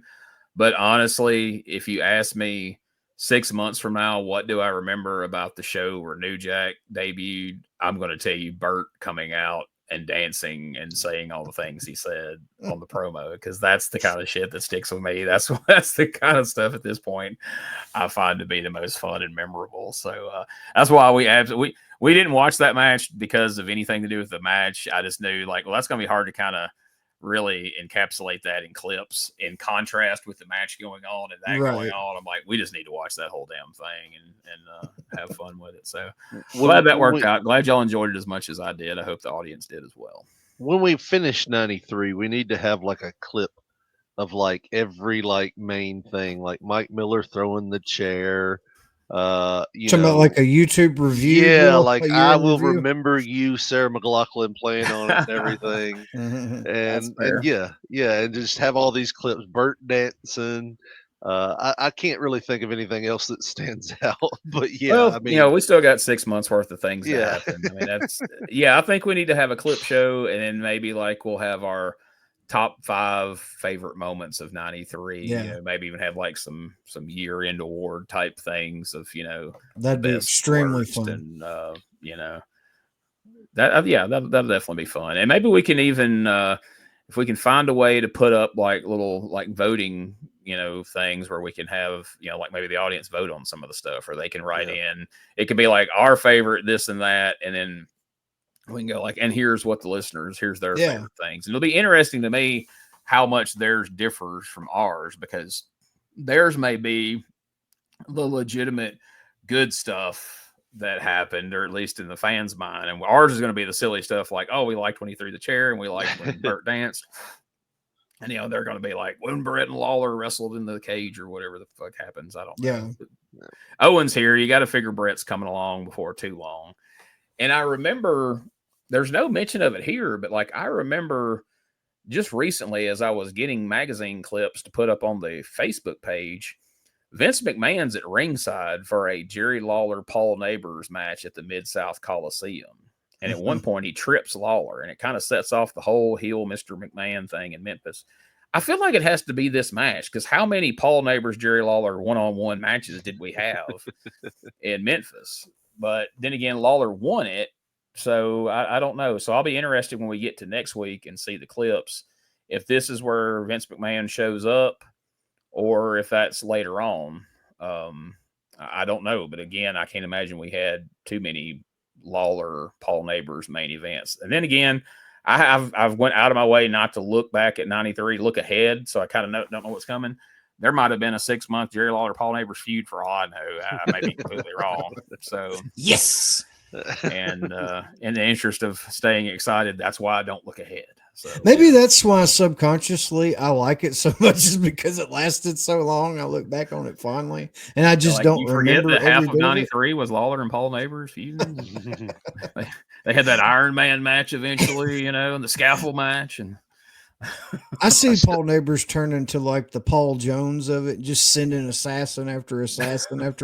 But honestly, if you ask me 6 months from now, what do I remember about the show where New Jack debuted, I'm going to tell you Bert coming out and dancing and saying all the things he said on the promo, because that's the kind of shit that sticks with me. That's the kind of stuff at this point I find to be the most fun and memorable. So that's why we didn't watch that match because of anything to do with the match. I just knew that's going to be hard to kind of really encapsulate that in clips in contrast with the match going on and that going on. I'm like, we just need to watch that whole damn thing and have fun with it. So glad that worked out. Glad y'all enjoyed it as much as I did. I hope the audience did as well. When we finish 93, we need to have a clip of every main thing, like Mike Miller throwing the chair. Talking about a YouTube review. Yeah, I will remember you, Sarah McLachlan playing on it and everything. and yeah, and just have all these clips, Bert dancing, I can't really think of anything else that stands out. But yeah, Well, I mean, we still got 6 months worth of things to Yeah. happen. I mean, that's I think we need to have a clip show, and then maybe like we'll have our top 5 favorite moments of '93. Yeah. Maybe even have like some year-end award type things of That'd the be best, extremely worst, fun. and that'll definitely be fun. And maybe we can even if we can find a way to put up like little like voting things where we can have like maybe the audience vote on some of the stuff, or they can write in. It could be like our favorite this and that, and then we can go like, and here's what here's their favorite things. And it'll be interesting to me how much theirs differs from ours, because theirs may be the legitimate good stuff that happened, or at least in the fans' mind, and ours is going to be the silly stuff like, oh, we liked when he threw the chair, and we liked when Burt danced, and they're going to be like when Barrett and Lawler wrestled in the cage or whatever the fuck happens. I don't know. But Owen's here. You got to figure Brett's coming along before too long. And I remember there's no mention of it here, but like I remember just recently as I was getting magazine clips to put up on the Facebook page, Vince McMahon's at ringside for a Jerry Lawler-Paul Neighbors match at the Mid-South Coliseum. And at one point, he trips Lawler, and it kind of sets off the whole heel Mr. McMahon thing in Memphis. I feel like it has to be this match, because how many Paul Neighbors, Jerry Lawler one-on-one matches did we have in Memphis? But then again, Lawler won it, so I don't know. So I'll be interested when we get to next week and see the clips, if this is where Vince McMahon shows up, or if that's later on. I don't know. But again, I can't imagine we had too many Lawler, Paul Neighbors main events. And then again, I've went out of my way not to look back at '93, look ahead. So I kind of don't know what's coming. There might have been a 6-month Jerry Lawler, Paul Neighbors feud for all I know. I may be completely wrong. So yes. And in the interest of staying excited, that's why I don't look ahead. So maybe that's why subconsciously I like it so much, is because it lasted so long. I look back on it fondly, and I just don't remember. That half of '93 was Lawler and Paul Neighbors feuding. They had that Iron Man match eventually, and the scaffold match, and I see Paul Neighbors turn into like the Paul Jones of it, just sending assassin after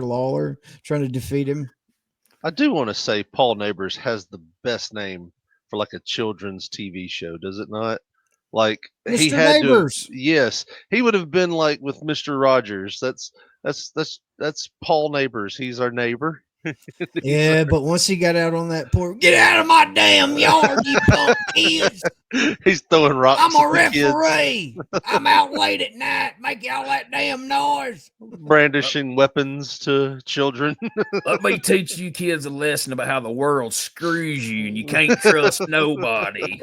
Lawler, trying to defeat him. I do want to say Paul Neighbors has the best name for like a children's TV show, does it not? Like Mr. he had Neighbors. Yes, he would have been like with Mr. Rogers. That's Paul Neighbors. He's our neighbor. Yeah, but once he got out on that porch, get out of my damn yard, you punk kids. He's throwing rocks. I'm a referee. I'm out late at night. Make all that damn noise. Brandishing weapons to children. Let me teach you kids a lesson about how the world screws you and you can't trust nobody.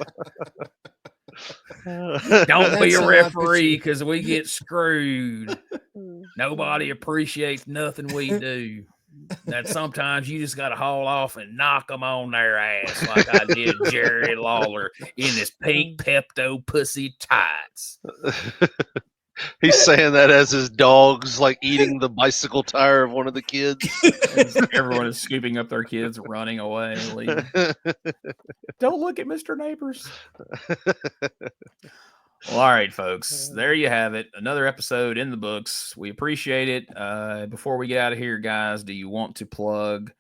Don't be a referee, because we get screwed. Nobody appreciates nothing we do. That sometimes you just got to haul off and knock them on their ass, like I did Jerry Lawler in his pink Pepto pussy tights. He's saying that as his dog's like eating the bicycle tire of one of the kids. Everyone is scooping up their kids, running away, leaving. Don't look at Mr. Neighbors. Well, all right, folks. There you have it. Another episode in the books. We appreciate it. Before we get out of here, guys, do you want to plug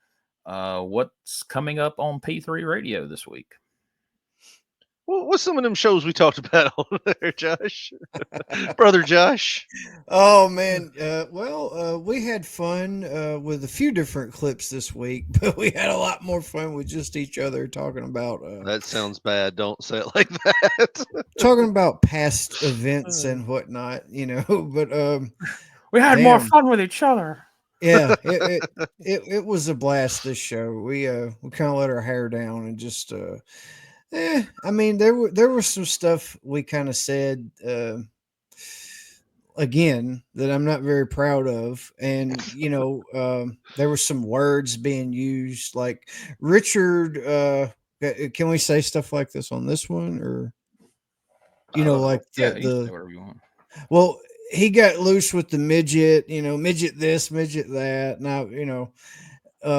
what's coming up on P3 Radio this week? What's some of them shows we talked about on there, Josh? Brother Josh? Oh, man. We had fun with a few different clips this week, but we had a lot more fun with just each other talking about... that sounds bad. Don't say it like that. Talking about past events and whatnot, but... we had more fun with each other. Yeah, it was a blast, this show. We kind of let our hair down and just... I mean, there was some stuff we kind of said again that I'm not very proud of, and there were some words being used, like Richard. Can we say stuff like this on this one, or like the whatever you want. Well, he got loose with the midget, midget this, midget that. Now,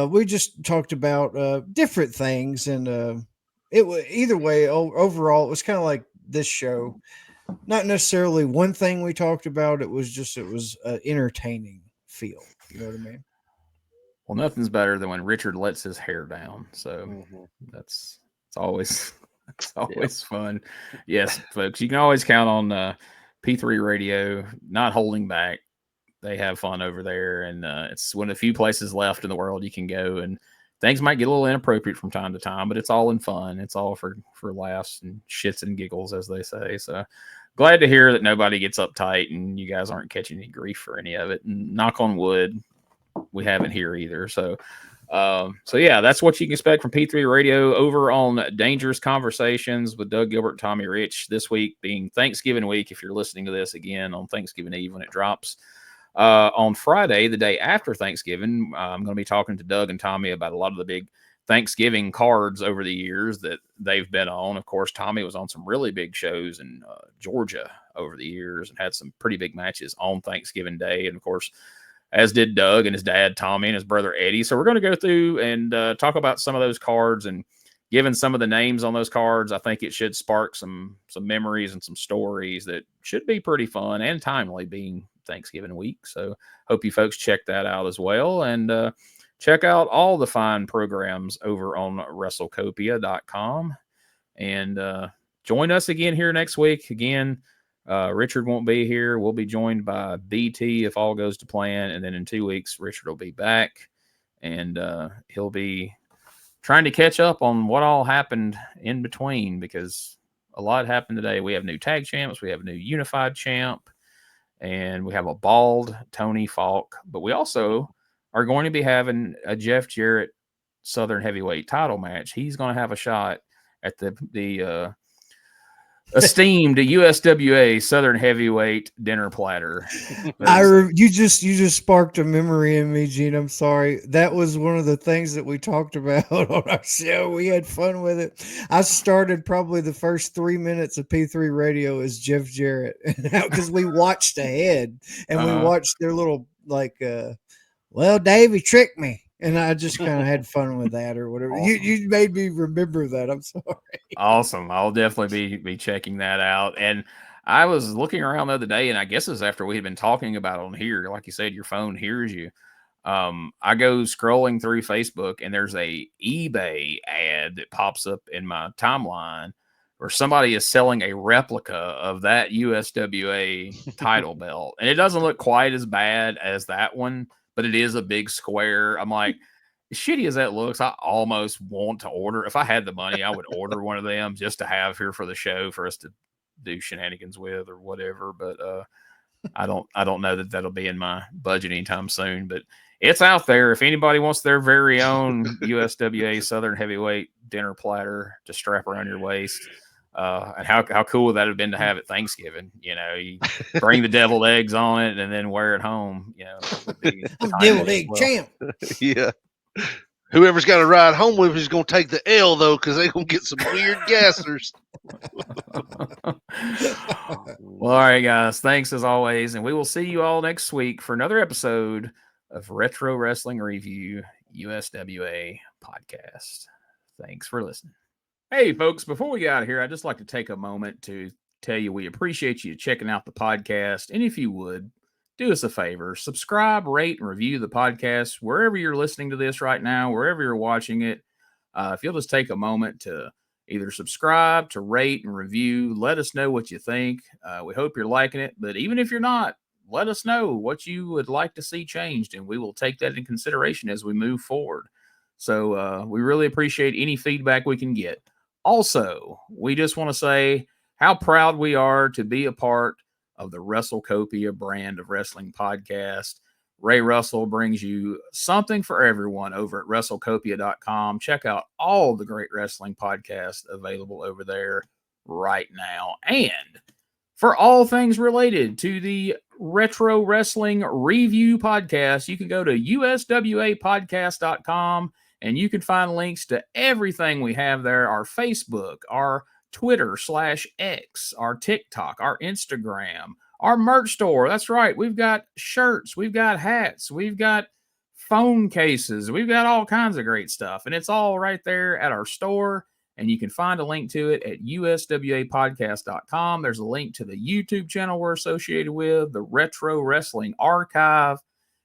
we just talked about different things, and. It was either way. Overall, it was kind of like this show. not necessarily one thing we talked about. It was entertaining feel. You know what I mean? Well, nothing's better than when Richard lets his hair down. So it's always fun. Yes, folks, you can always count on P3 Radio not holding back. They have fun over there, and it's one of the few places left in the world you can go. And things might get a little inappropriate from time to time, but it's all in fun. It's all for laughs and shits and giggles, as they say. So glad to hear that nobody gets uptight and you guys aren't catching any grief for any of it. And knock on wood, we haven't here either. So yeah, that's what you can expect from P3 Radio over on Dangerous Conversations with Doug Gilbert, Tommy Rich, this week being Thanksgiving week. If you're listening to this again on Thanksgiving Eve when it drops, on Friday, the day after Thanksgiving, I'm going to be talking to Doug and Tommy about a lot of the big Thanksgiving cards over the years that they've been on. Of course, Tommy was on some really big shows in Georgia over the years and had some pretty big matches on Thanksgiving Day. And of course, as did Doug and his dad, Tommy, and his brother, Eddie. So we're going to go through and talk about some of those cards, and given some of the names on those cards, I think it should spark some memories and some stories that should be pretty fun and timely being Thanksgiving week. So hope you folks check that out as well. And check out all the fine programs over on WrestleCopia.com. And join us again here next week. Again, Richard won't be here. We'll be joined by BT if all goes to plan. And then in 2 weeks, Richard will be back, and he'll be trying to catch up on what all happened in between, because a lot happened today. We have new tag champs. We have a new unified champ, and we have a bald Tony Falk. But we also are going to be having a Jeff Jarrett Southern Heavyweight title match. He's going to have a shot at the esteemed USWA Southern Heavyweight dinner platter. You just sparked a memory in me, Gene. I'm sorry. That was one of the things that we talked about on our show. We had fun with it. I started probably the first 3 minutes of P3 Radio as Jeff Jarrett, because we watched ahead and we watched their little well, Davey tricked me. And I just kind of had fun with that or whatever. Awesome. You made me remember that. I'm sorry. Awesome. I'll definitely be checking that out. And I was looking around the other day, and I guess it's after we had been talking about it on here. Like you said, your phone hears you. I go scrolling through Facebook, and there's a eBay ad that pops up in my timeline where somebody is selling a replica of that USWA title belt. And it doesn't look quite as bad as that one, but it is a big square. I'm like, as shitty as that looks, I almost want to order. If I had the money, I would order one of them just to have here for the show for us to do shenanigans with or whatever. But I don't know that that'll be in my budget anytime soon. But it's out there. If anybody wants their very own USWA Southern Heavyweight dinner platter to strap around your waist. And how cool would that have been to have at Thanksgiving? You know, you bring the deviled eggs on it and then wear it home. You know, I'm deviled egg champ. Yeah. Whoever's got to ride home with is going to take the L, though, because they're going to get some weird gassers. Well, all right, guys. Thanks as always. And we will see you all next week for another episode of Retro Wrestling Review USWA Podcast. Thanks for listening. Hey, folks, before we get out of here, I'd just like to take a moment to tell you we appreciate you checking out the podcast. And if you would, do us a favor, subscribe, rate, and review the podcast wherever you're listening to this right now, wherever you're watching it. If you'll just take a moment to either subscribe, to rate, and review, let us know what you think. We hope you're liking it. But even if you're not, let us know what you would like to see changed, and we will take that in consideration as we move forward. So we really appreciate any feedback we can get. Also, we just want to say how proud we are to be a part of the WrestleCopia brand of wrestling podcast. Ray Russell brings you something for everyone over at WrestleCopia.com. Check out all the great wrestling podcasts available over there right now. And for all things related to the Retro Wrestling Review Podcast, you can go to USWAPodcast.com. And you can find links to everything we have there, our Facebook, our Twitter/X, our TikTok, our Instagram, our merch store. That's right. We've got shirts, we've got hats, we've got phone cases, we've got all kinds of great stuff. And it's all right there at our store and you can find a link to it at uswapodcast.com. There's a link to the YouTube channel we're associated with, the Retro Wrestling Archive.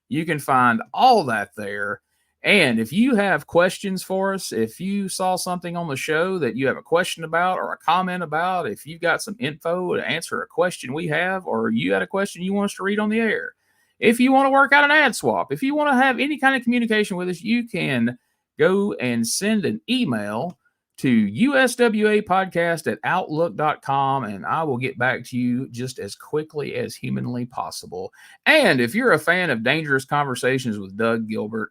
You can find all that there. And if you have questions for us, if you saw something on the show that you have a question about or a comment about, if you've got some info to answer a question we have, or you got a question you want us to read on the air, if you want to work out an ad swap, if you want to have any kind of communication with us, you can go and send an email to uswapodcast@outlook.com, and I will get back to you just as quickly as humanly possible. And if you're a fan of Dangerous Conversations with Doug Gilbert,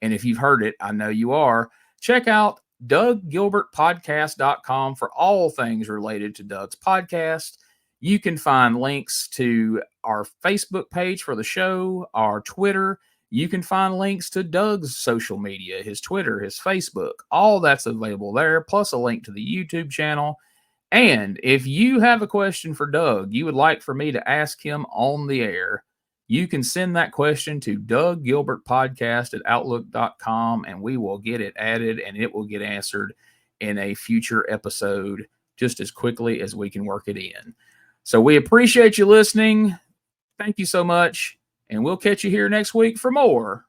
and if you've heard it, I know you are, check out DougGilbertPodcast.com for all things related to Doug's podcast. You can find links to our Facebook page for the show, our Twitter. You can find links to Doug's social media, his Twitter, his Facebook. All that's available there, plus a link to the YouTube channel. And if you have a question for Doug you would like for me to ask him on the air, you can send that question to DougGilbertPodcast@outlook.com, and we will get it added, and it will get answered in a future episode just as quickly as we can work it in. So we appreciate you listening. Thank you so much. And we'll catch you here next week for more